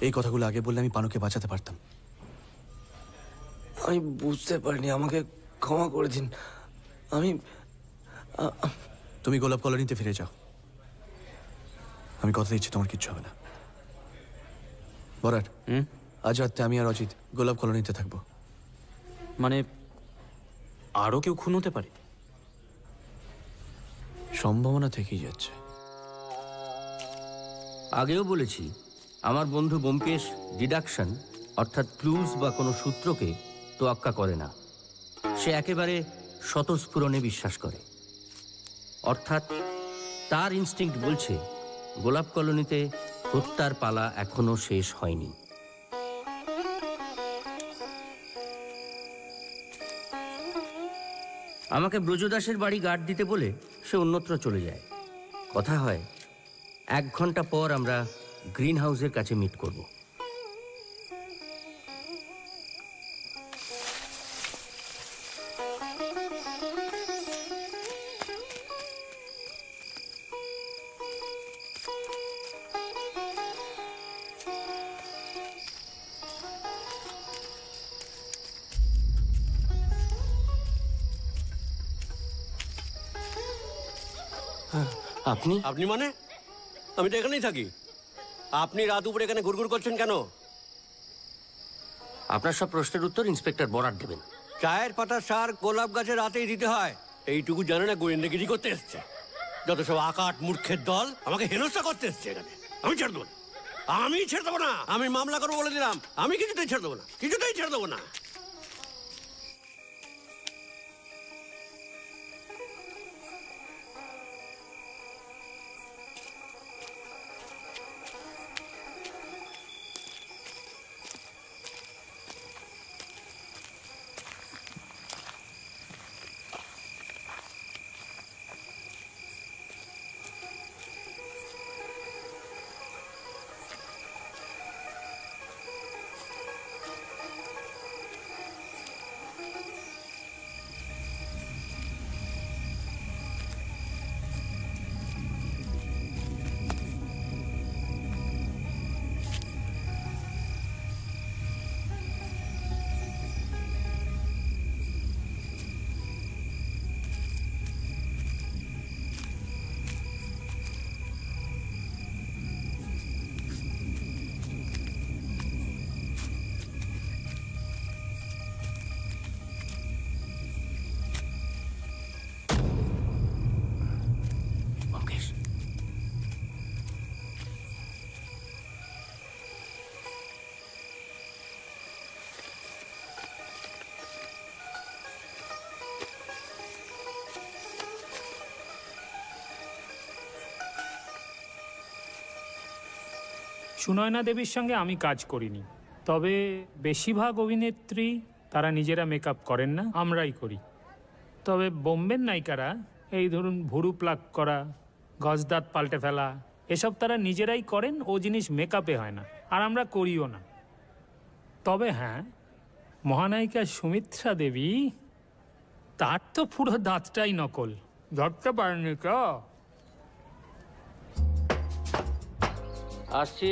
এই কথাগুলো আগে বললে আমি পানুকে বাঁচাতে পারতাম। আমি বুঝতে পারিনি, আমাকে ক্ষমা করে দিন। আমি তুমি গোলাপ কলোনিতে ফিরে যাও। আমি কথা দিচ্ছি তোমার কিচ্ছু হবে না। বরাট, আজ রাতে আমি আর অজিত গোলাপ কলোনিতে থাকবো। মানে আরও কেউ খুন হতে পারে? সম্ভাবনা থেকেই যাচ্ছে। আগেও বলেছি, আমার বন্ধু ব্যোমকেশ ডিডাকশন অর্থাৎ ক্লুজ বা কোনো সূত্রকে তোয়াক্কা করে না। সে একেবারে স্বতঃস্ফুরণে বিশ্বাস করে। অর্থাৎ তার ইনস্টিংক্ট বলছে গোলাপ কলোনিতে হত্যার পালা এখনো শেষ হয়নি। আমাকে ব্রজদাসের বাড়ি গার্ড দিতে বলে সে অন্যত্র চলে যায়। কথা হয় 1 ঘন্টা পর আমরা গ্রিন হাউসের কাছে মিট করব। আপনি আপনি মানে? আমি তো এখানেই থাকি। আপনি রাত উপরে এখানে ঘুরঘুর করছেন কেন? আপনার সব প্রশ্নের উত্তর ইন্সপেক্টর বরাট দেবেন। চায়ের পাতা সার গোলাপ গাছে রাতেই দিতে হয়, এইটুকু জানে না গোয়েন্দাগিরি করতে এসছে। যত সব আকাট মূর্খের দল আমাকে হেনস্থা করতে এসছে এখানে। আমি ছেড়ে দেবো না, আমি ছেড়ে দেবো না। আমি মামলা করবো বলে দিলাম। আমি কিছুতেই ছেড়ে দেবো না, কিছুতেই ছেড়ে দেবো না। সুনয়না দেবীর সঙ্গে আমি কাজ করিনি, তবে বেশিরভাগ অভিনেত্রী তারা নিজেরা মেকআপ করেন না, আমরাই করি। তবে বোম্বের নায়িকারা এই ধরুন ভুরু প্লাক করা, গজদাঁত পাল্টে ফেলা, এসব তারা নিজেরাই করেন, ও জিনিস মেকআপে হয় না, আর আমরা করিও না। তবে হ্যাঁ, মহানায়িকা সুমিত্রা দেবী, তার তো পুরো দাঁতটাই নকল, ধরতে পারেনি তো। আসছি।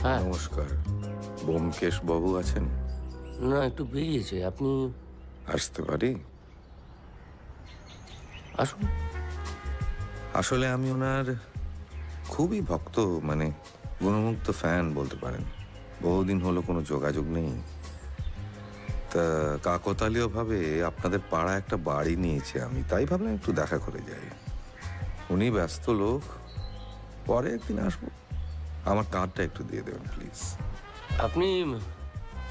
হ্যাঁ, নমস্কার। ব্যোমকেশ বাবু আছেন? না, একটু বেরিয়েছে। আপনি আসতে পারি? আসুন। আসলে আমি ওনার খুবই ভক্ত, মানে গুণমুগ্ধ ফ্যান বলতে পারেন। বহুদিন হলো কোনো যোগাযোগ নেই। তা কাকতালীয়ভাবে আপনাদের পাড়া একটা বাড়ি নিয়েছে আমি, তাই ভাবলাম একটু দেখা করে যাই। উনি ব্যস্ত লোক, পরে একদিন আসবো। আমার কার্ডটা একটু দিয়ে দেবেন প্লিজ। আপনি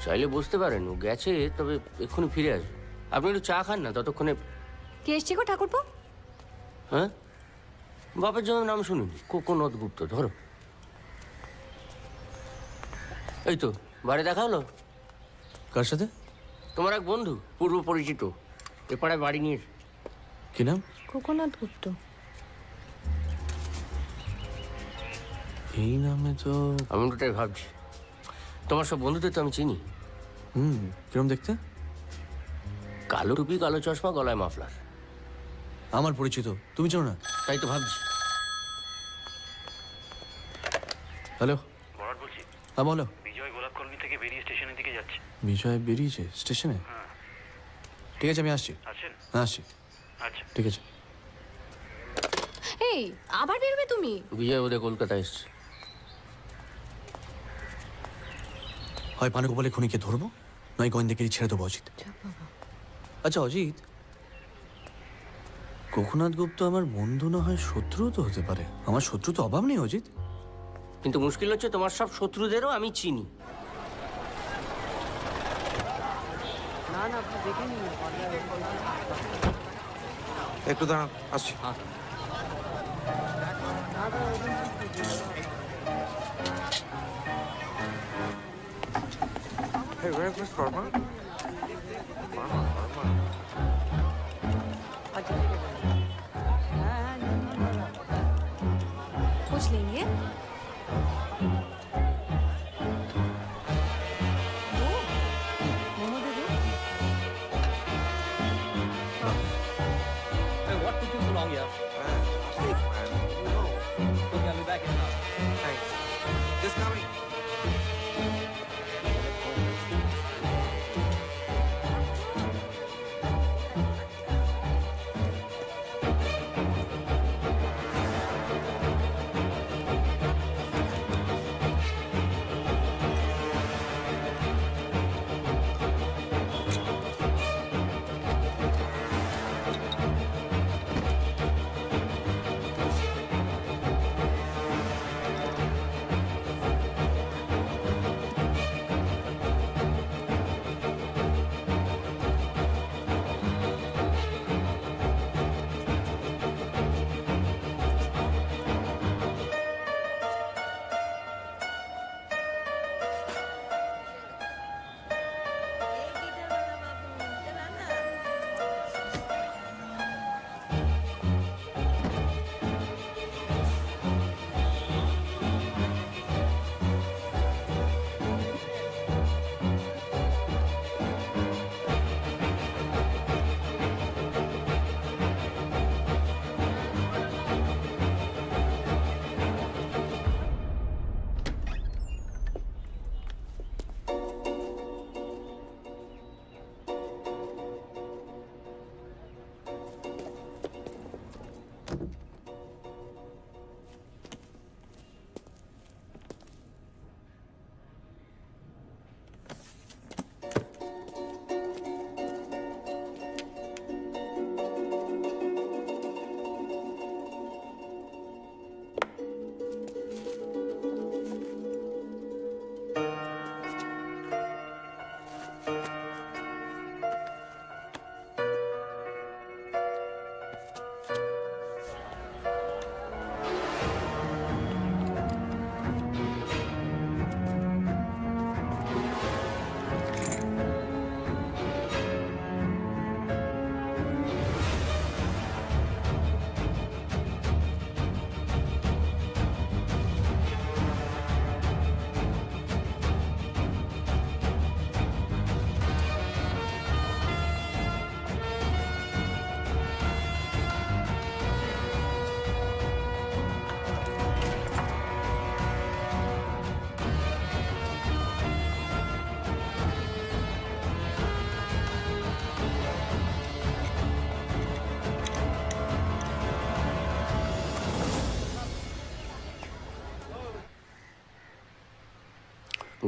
চাইলে বসতে পারেন, ও গেছে, তবে এক্ষুনি ফিরে আসবে। আপনি একটু চা খান না, ততক্ষণে। কে এসছে গো ঠাকুরপো? হ্যাঁ, বাপের জন্য নাম শুনুনি, কোকোনদ গুপ্ত। ধরো, এই তো বাড়ি দেখা হলো। কার সাথে? তোমার এক বন্ধু, পূর্ব পরিচিত, এ পাড়ায় বাড়ি নিয়ে। কি নাম? কোকোনদ গুপ্ত। এই নামে তো আমি ওটাই ভাবছি। তোমার সব বন্ধুদের তো আমি চিনি। কিরম দেখতে? কালো টুপি, কালো চশমা, গলায় মাফলার। আমার পরিচিত, তুমি চেনো না? তাই তো ভাবছি। হ্যালো, বরাট বলছি। হ্যাঁ বলো। বিজয় গোলাপ কলোনি থেকে বেরিয়ে স্টেশনের দিকে যাচ্ছে। বিজয় বেরিয়েছে স্টেশনে? ঠিক আছে, আমি আসছি। আছেন? হ্যাঁ, আসছি। আচ্ছা, ঠিক আছে। এই আবার বেরোবে তুমি? বিজয় বোধহয় কলকাতা এসছে। হয় পানুগোপালে খুনিকে ধরবো, নয় গোয়েন্দাগিরি ছেড়ে দেবো অজিত। আচ্ছা অজিত, কোকোনদ গুপ্ত আমার বন্ধু না হয় শত্রু তো হতে পারে। আমার শত্রু তো অভাব নেই অজিত। কিন্তু মুশকিল হচ্ছে তোমার সব শত্রুদেরও আমি চিনি। না না, আপনি দেখে নিন। একটু দাঁড়ান, আসছি। Hey, where's Miss Verma? पूछ लेंगे। मोमो दे दो। Hey, what took you so long here? Sleep, man. You know. Okay, I'll be back in an hour. Thanks. Just coming.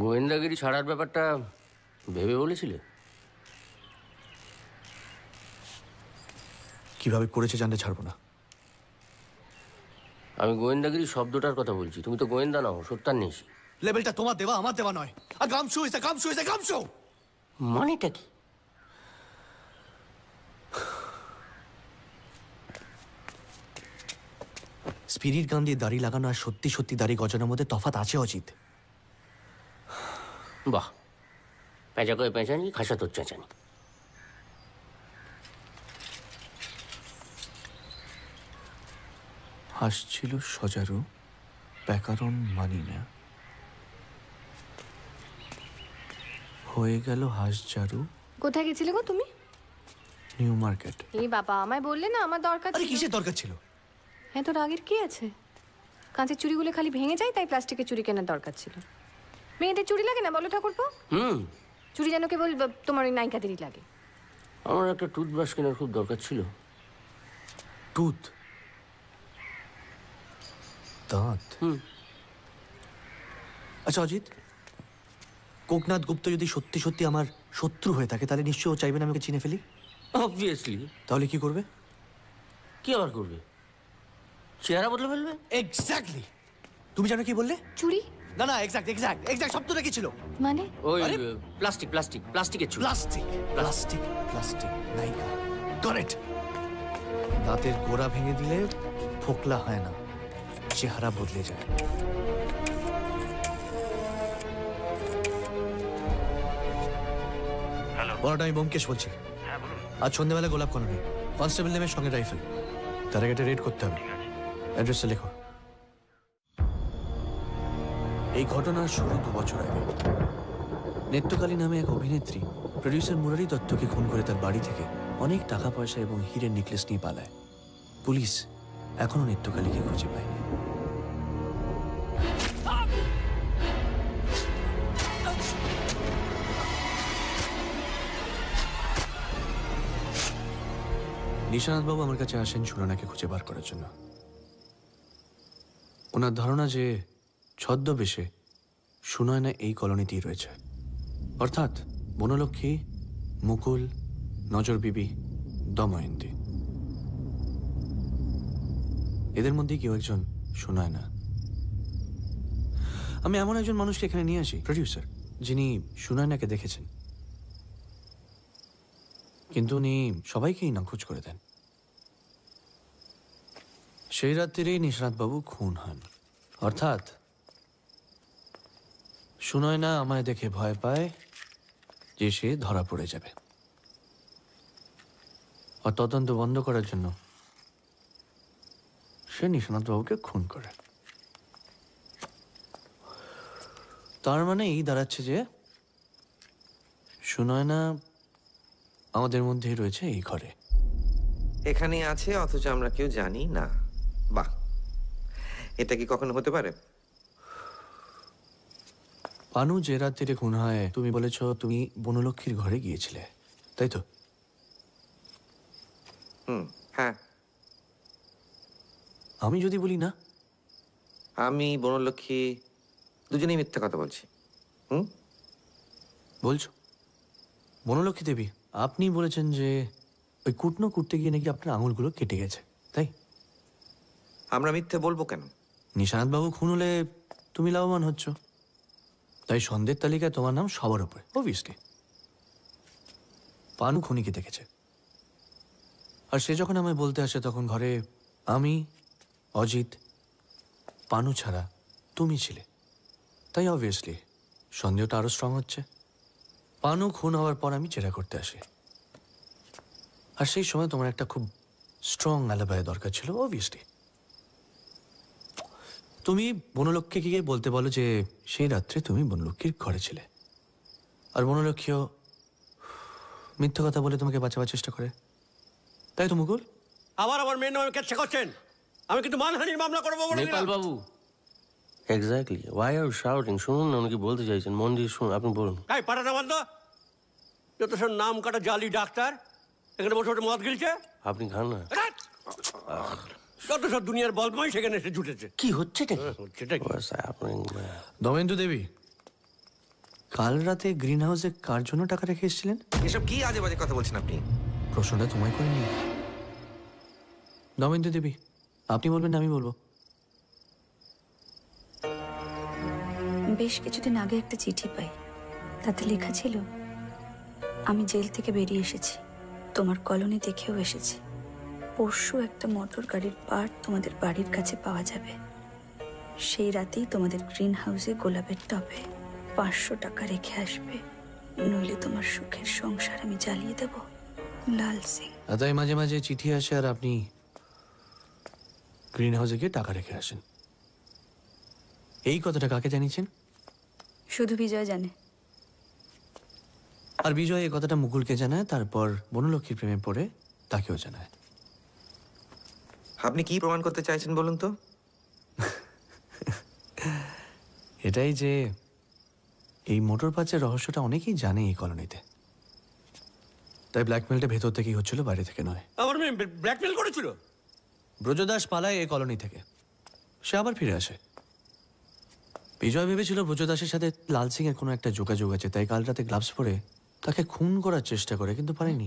গোয়েন্দাগিরি ছাড়ার ব্যাপারটা ভেবে বলেছিলে? কিভাবে করেছে জানতে ছাড়বো না। আমি গোয়েন্দাগিরি শব্দটার কথা বলছি, তুমি তো গোয়েন্দা নাও, সত্যান্বেষী। লেভেলটা তোমার দেওয়া, আমার দেওয়া নয়। আর gumshoe is a gumshoe is a gumshoe. মানেটা কি? স্পিরিট গান দিয়ে দাড়ি লাগানো আর সত্যি সত্যি দাড়ি গজানোর মধ্যে তফাৎ আছে অজিত। বাহ, পেঁচা করে পেঁচানি, খাসা তোর চেঁচানি। হাসছিল সজারু, ব্যাকরণ মানি না, হয়ে গেল হাসজারু। কোথায় গেছিলে গো তুমি? New market. এই বাবা, আমায় বললে না আমার দরকার ছিল। আরে কিসের দরকার ছিল? হ্যাঁ, তোর আগের কি আছে? কাঁচের চুড়িগুলো খালি ভেঙে যায়, তাই প্লাস্টিকের চুড়ি কেনার দরকার ছিল। মেয়েদের চুড়ি লাগে না বলো ঠাকুরপো? চুড়ি যেন কেবল তোমার ওই নায়িকাদেরই লাগে। আমার একটা টুথব্রাশ কেনার খুব দরকার ছিল। টুথ? দাঁত? আচ্ছা অজিত, কোকনাথ গুপ্ত যদি সত্যি সত্যি আমার শত্রু হয়ে থাকে, তাহলে নিশ্চয়ই ও চাইবে না আমাকে চিনে ফেলি। অবভিয়াসলি। তাহলে কি করবে? কি আবার করবে? চেহারা বদলে ফেলবে। এক্স্যাক্টলি। তুমি জানো কি বললে? চুড়ি? না না, এক্স্যাক্ট এক্স্যাক্ট এক্স্যাক্ট শব্দটা কি ছিল? মানে ওই প্লাস্টিক প্লাস্টিক প্লাস্টিকের চুড়ি। প্লাস্টিক প্লাস্টিক প্লাস্টিক, নায়িকা। কারেক্ট। দাঁতের গোড়া ভেঙে দিলে ফোকলা হয় না, চেহারা বদলে যায়। বড়টা আমি ব্যোমকেশ বলছি। আজ সন্ধ্যেবেলা গোলাপ কলোনি, কনস্টেবল নেমের সঙ্গে রাইফেল। তার আগে একটা রেড করতে হবে। অ্যাড্রেসটা লেখো। এই ঘটনার শুরু 2 বছর আগে। নেত্রকালী নামে এক অভিনেত্রী প্রডিউসার মুরারি দত্তকে খুন করে তার বাড়ি থেকে অনেক টাকা পয়সা এবং হীরের নেকলেস নিয়ে পালায়। পুলিশ এখনো নেত্রকালীকে খুঁজে পায়নি। নিশানাথবাবু আমার কাছে আসেন সুরানাকে খুঁজে বার করার জন্য। ওনার ধারণা যে ছদ্মবেশে সুনয়না এই কলোনিতেই রয়েছে, অর্থাৎ বনলক্ষ্মী, মুকুল, নজর বিবি, দময়ন্তী, এদের মধ্যে কেউ একজন সুনয়না। আমি এমন একজন মানুষকে এখানে নিয়ে আসি, প্রডিউসার, যিনি সুনয়নাকে দেখেছেন, কিন্তু উনি সবাইকেই নাখোঁজ করে দেন। সেই রাত্রিরেই নিশানাথবাবু খুন হন। অর্থাৎ সুনয়না আমায় দেখে ভয় পায় যে সে ধরা পড়ে যাবে, আর তদন্ত বন্ধ করার জন্য সে নিশানাথবাবুকে খুন করে। তার মানে এই দাঁড়াচ্ছে যে সুনয়না আমাদের মধ্যেই রয়েছে এই ঘরে। এখানেই আছে, অথচ আমরা কেউ জানি না। বাহ, এটা কি কখনো হতে পারে? পানু যে রাত্রিরে খুন হয়, তুমি বলেছ তুমি বনলক্ষ্মীর ঘরে গিয়েছিলে, তাই তো? হ্যাঁ। আমি যদি বলি না? আমি বনলক্ষ্মী দুজনেই মিথ্যা কথা বলছি। বলছো? বনলক্ষ্মী দেবী, আপনি বলেছেন যে ওই কুটনো কুটতে গিয়ে নাকি আপনার আঙুলগুলো কেটে গেছে, তাই? আমরা মিথ্যে বলবো কেন? নিশানাথবাবু খুন হলে তুমি লাভবান হচ্ছ, তাই সন্দেহের তালিকায় তোমার নাম সবার উপরে, অবভিয়াসলি। পানু খুনিকে দেখেছে, আর সে যখন আমায় বলতে আসে তখন ঘরে আমি, অজিত, পানু ছাড়া তুমি ছিলে, তাই অবভিয়াসলি সন্দেহটা আরো স্ট্রং হচ্ছে। পানু খুন হওয়ার পর আমি জেরা করতে আসি, আর সেই সময় তোমার একটা খুব স্ট্রং অ্যালিবাই দরকার ছিল, অবভিয়াসলি। তুমি বনলক্ষ্মীকে গিয়ে বলতে বলো যে সেই রাত্রে তুমি বনলক্ষ্মীর ঘরে ছিলে, আর বনলক্ষ্মীও মিথ্যা কথা বলে তোমাকে বাঁচাবার চেষ্টা করে, তাই তো মুকুল? আবার আমার মেয়ের নামে কেচ্ছা করছেন? আমি কিন্তু মানহানির মামলা করবো বলে দিলাম। নেপাল বাবু, এক্স্যাক্টলি ওয়াই আর শাউটিং? শুনুন না, উনি কি বলতে চাইছেন, মন দিয়ে শুনুন, আপনি বলুন। তাই পাঠাটা বন্ধ। যত সব নাম কাটা জালি ডাক্তার এখানে বসে বসে মদ গিলছে। আপনি খান না। যত সব দুনিয়ার বদমাই সেখানে এসে জুটেছে। কি হচ্ছেটা? হচ্ছেটা কি? দমেন্দু দেবী, কাল রাতে গ্রিন হাউসে কার জন্য টাকা রেখে এসেছিলেন? এসব কি আজে বাজে কথা বলছেন আপনি? প্রশ্নটা তোমায় করিনি। দমেন্দু দেবী, আপনি বলবেন না আমি বলবো? বেশ কিছুদিন আগে একটা চিঠি পাই, তাতে লেখা ছিল আমি জেল থেকে বেরিয়ে এসেছি, তোমার কলোনি দেখেও এসেছি। পরশু একটা মোটর গাড়ির পার্ট তোমাদের বাড়ির কাছে পাওয়া যাবে। সেই রাতেই তোমাদের গ্রিন হাউসে গোলাপের টবে 500 টাকা রেখে আসবে, নইলে তোমার সুখের সংসার আমি জ্বালিয়ে দেব। লাল সিং। তাই মাঝে মাঝে চিঠি আসে আর আপনি গ্রিন হাউসে গিয়ে টাকা রেখে আসেন। এই কথাটা কাকে জানিয়েছেন? শুধু বিজয় জানে। আর বিজয় এই কথাটা মুকুলকে জানায়, তারপর বনলক্ষ্মীর প্রেমে পড়ে তাকেও জানায়। আপনি কি প্রমাণ করতে চাইছেন বলুন তো? এটাই যে এই মোটর পাচের রহস্যটা অনেকেই জানে এই কলোনিতে, তাই ব্ল্যাকমেলটা ভেতর থেকেই হচ্ছিল, বাইরে থেকে নয়। আমার মেয়ে ব্ল্যাকমেল করেছিল? ব্রজদাস পালায় এই কলোনি থেকে, সে আবার ফিরে আসে। বিজয় ভেবেছিল ব্রজদাসের সাথে লাল সিং এর কোনো একটা যোগাযোগ আছে, তাই কাল রাতে গ্লাভস পরে তাকে খুন করার চেষ্টা করে, কিন্তু পারেনি।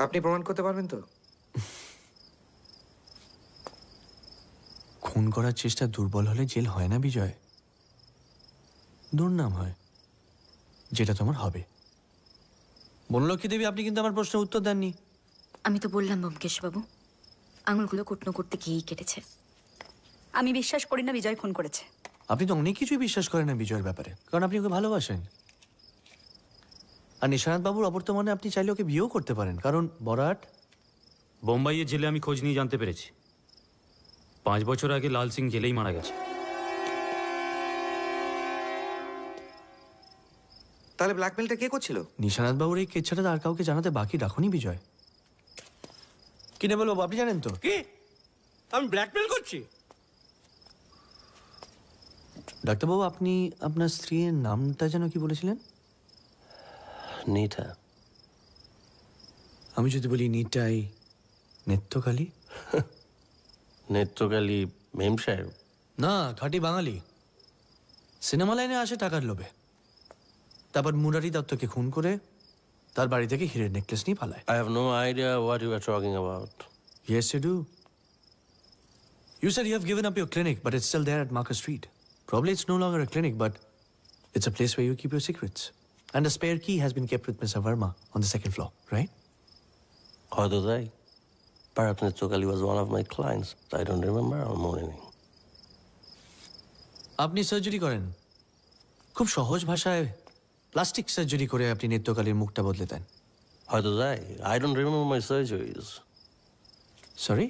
আপনি প্রমাণ করতে পারবেন তো? খুন করার চেষ্টা দুর্বল হলে জেল হয় না বিজয়, দুর্নাম হয়, যেটা তোমার হবে। বনলক্ষ্মী দেবী, আপনি কিন্তু আমার প্রশ্নের উত্তর দেননি। আমি তো বললাম ব্যোমকেশবাবু, আঙুলগুলো কুটনো করতে গিয়েই কেটেছে। আমি বিশ্বাস করি না বিজয় খুন করেছে। আপনি তো অনেক কিছুই বিশ্বাস করেন না বিজয়ের ব্যাপারে, কারণ আপনি ওকে ভালোবাসেন। আর নিশানাথ বাবুর অবর্তমানে আপনি চাইলে ওকে বিয়েও করতে পারেন, কারণ বরাট বোম্বাইয়ের জেলে আমি খোঁজ নিয়ে জানতে পেরেছি 5 বছর আগে লাল সিং জেলেই মারা গেছে। তাহলে ব্ল্যাকমেলটা কে করছিল? নিশানাথ বাবুর এই কেচ্ছাটা আর কাউকে জানাতে বাকি রাখুনি বিজয়। কি নেবে বাবু, আপনি জানেন তো? কি আমি ব্ল্যাকমেল করছি? ডাক্তারবাবু, আপনি আপনার স্ত্রীর নামটা যেন কি বলেছিলেন? নিটা। আমি যদি বলি নিটাই নেত্রকালী? নেত্রকালী মেম সাহেব? না, খাঁটি বাঙালি, সিনেমা লাইনে আসে টাকার লোভে, তারপর মুরারি দত্তকে খুন করে তার বাড়ি থেকে হীরের নেকলেস নিয়ে পালায়। I have no idea what you are talking about. Yes, you do. You said you have given up your clinic, but it's still there at Market Street. Probably it's no longer a clinic, but it's a place where you keep your secrets. And a spare key has been kept with Mr. Verma on the 2nd floor, right? হয়তো তাই। Perhaps Netrokali was one of my clients. I don't remember or more anything. আপনি surgery করেন, খুব সহজ ভাষায় plastic surgery করে আপনি নেত্রকালীর মুখটা বদলে দেন। হয়তো তাই। I don't remember my surgeries. Sorry?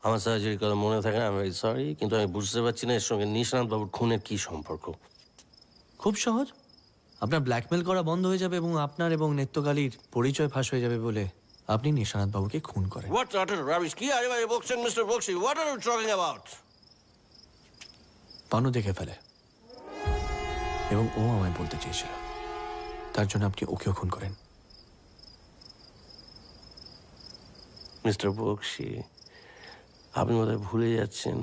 আমার সার্জারি কথা মনে থাকে না, আমি ভেরি সরি, কিন্তু আমি বুঝতে পারছি না এর সঙ্গে নিশানাথ বাবুর খুনের কি সম্পর্ক। খুব সহজ, আপনার ব্ল্যাকমেল করা বন্ধ হয়ে যাবে এবং আপনার এবং নেত্রকালীর পরিচয় ফাঁস হয়ে যাবে বলে আপনি নিশানাথ বাবুকে খুন করেন। What utter rubbish! কি আরে ভাই বকছেন mister Bakshi? What are you talking about? পানু দেখে ফেলে এবং ও আমায় বলতে চেয়েছিল, তার জন্য আপনি ওকেও খুন করেন। মিস্টার বক্সি, আপনি বোধহয় ভুলে যাচ্ছেন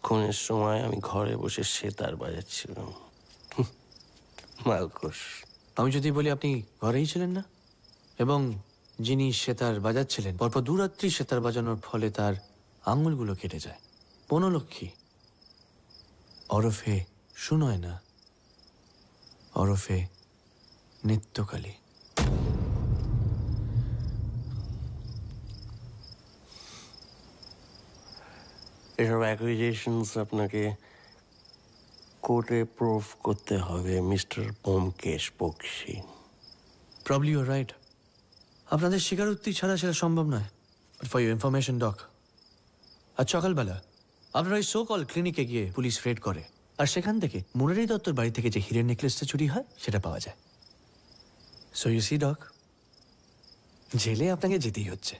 খুনের সময় আমি ঘরে বসে সেতার বাজাচ্ছিলাম। মালকোষ। আমি যদি বলি আপনি ঘরেই ছিলেন না এবং যিনি সেতার বাজাচ্ছিলেন পরপর 2 রাত্রি সেতার বাজানোর ফলে তার আঙুলগুলো কেটে যায়, বনলক্ষ্মী ওরফে সুনয়না ওরফে নেত্রকালী। এসব অ্যাকুইজেশনস আপনাকে কোর্টে প্রুফ করতে হবে mister Byomkesh Bakshi. Probably you are right, আপনাদের স্বীকারোক্তি ছাড়া সেটা সম্ভব নয়। But for your information doc, আজ সকালবেলা আপনারা ওই সো কল ক্লিনিকে গিয়ে পুলিশ রেড করে, আর সেখান থেকে মুরারি দত্তর বাড়ি থেকে যে হীরের নেকলেসটা চুরি হয় সেটা পাওয়া যায়। সো ইউ সি ডক, জেলে আপনাকে যেতেই হচ্ছে।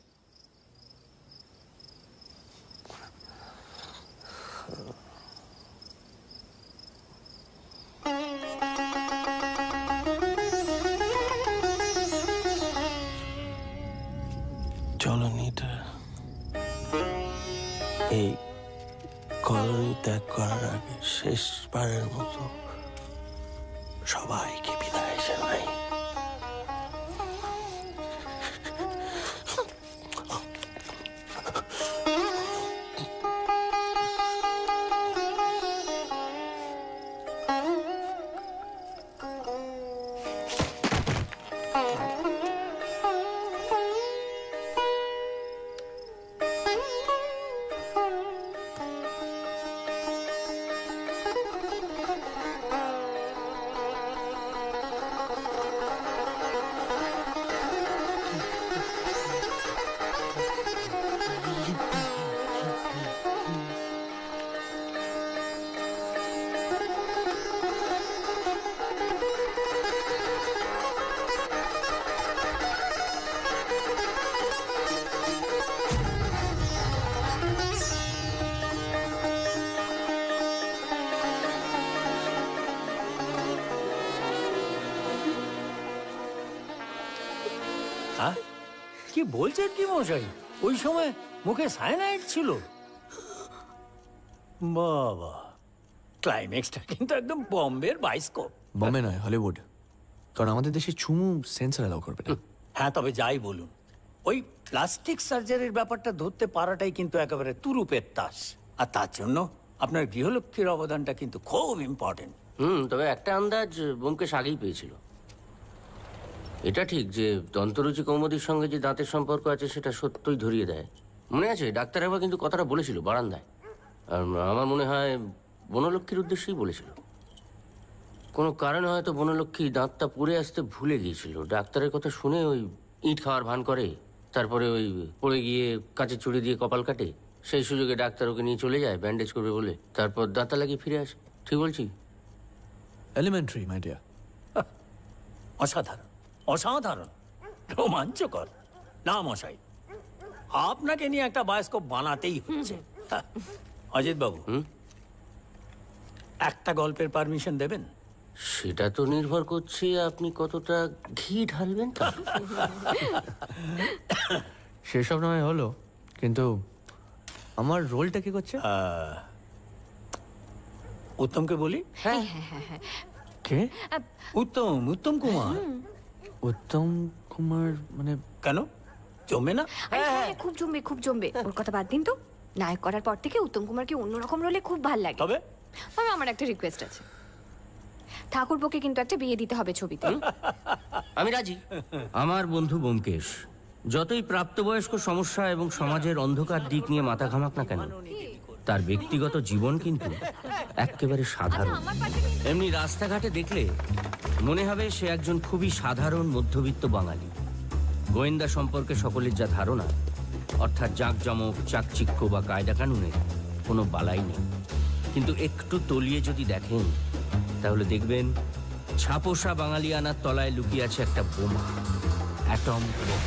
চলো নিটা। এই কলোনি ত্যাগ করার আগে শেষবারের মতো সবাইকে বিদায় জানাই। কি বলছেন কি মশাই? ওই সময় মুখে সায়ানাইড ছিল? বাবা, ক্লাইম্যাক্সটা কিন্তু একদম বম্বের বাইস্কোপ। বম্বে নয়, হলিউড। কারণ আমাদের দেশে চুমু সেন্সর অ্যালাউ করবে না। হ্যাঁ, তবে যাই বলুন, ওই প্লাস্টিক সার্জারির ব্যাপারটা ধরতে পারাটাই কিন্তু একেবারে তুরুপের তাস। আর তার জন্য আপনার গৃহলক্ষ্মীর অবদানটা কিন্তু খুব ইম্পর্টেন্ট। তবে একটা আন্দাজ ব্যোমকেশ আগেই পেয়েছিল। এটা ঠিক যে দন্তরুচি কৌমুদীর সঙ্গে যে দাঁতের সম্পর্ক আছে সেটা সত্যই ধরিয়ে দেয়। মনে আছে ডাক্তার একবার কিন্তু কথাটা বলেছিল বারান্দায়। আর আমার মনে হয় বনলক্ষ্মীর উদ্দেশ্যেই বলেছিল। কোনো কারণে হয়তো বনলক্ষ্মী দাঁতটা পুড়ে আসতে ভুলে গিয়েছিল। ডাক্তারের কথা শুনে ওই ইট খাওয়ার ভান করে, তারপরে ওই পড়ে গিয়ে কাঁচের চুড়ি দিয়ে কপাল কাটে। সেই সুযোগে ডাক্তার ওকে নিয়ে চলে যায় ব্যান্ডেজ করবে বলে, তারপর দাঁতা লাগিয়ে ফিরে আসে। ঠিক বলছি? Elementary my dear. অসাধারণ, অসাধারণ, রোমাঞ্চকর। না মশাই, আপনাকে নিয়ে একটা বায়োস্কোপ বানাতেই হচ্ছে। অজিত বাবু, একটা গল্পের পারমিশন দেবেন? সেটা তো নির্ভর করছে আপনি কতটা ঘি ঢালবেন। সেসব নয় হলো, কিন্তু আমার রোলটা কি করছে? উত্তমকে বলি? হ্যাঁ হ্যাঁ হ্যাঁ হ্যাঁ। কে? উত্তম, উত্তম কুমার। উত্তম কুমার মানে? কেন জমবে না? হ্যাঁ, খুব জমবে, খুব জমবে। ওর কথা বাদ দিন তো। নায়ক করার পর থেকে উত্তম কুমারকে অন্যরকম রোলে খুব ভালো লাগে। তবে আমার একটা রিকোয়েস্ট আছে, ঠাকুরপোকে কিন্তু একটা বিয়ে দিতে হবে ছবিতে। আমি রাজি। আমার বন্ধু ব্যোমকেশ যতই প্রাপ্তবয়স্ক সমস্যা এবং সমাজের অন্ধকার দিক নিয়ে মাথা ঘামাক না কেন, তার ব্যক্তিগত জীবন কিন্তু একেবারে সাধারণ। এমনি রাস্তাঘাটে দেখলে মনে হবে সে একজন খুবই সাধারণ মধ্যবিত্ত বাঙালি। গোয়েন্দা সম্পর্কে সকলের যা ধারণা, অর্থাৎ জাঁকজমক, চাকচিক্য বা কায়দা কানুনের কোনো বালাই নেই। কিন্তু একটু তলিয়ে যদি দেখেন তাহলে দেখবেন ছাপোষা বাঙালিয়ানার তলায় লুকিয়ে আছে একটা বোমা, অ্যাটম বোমা।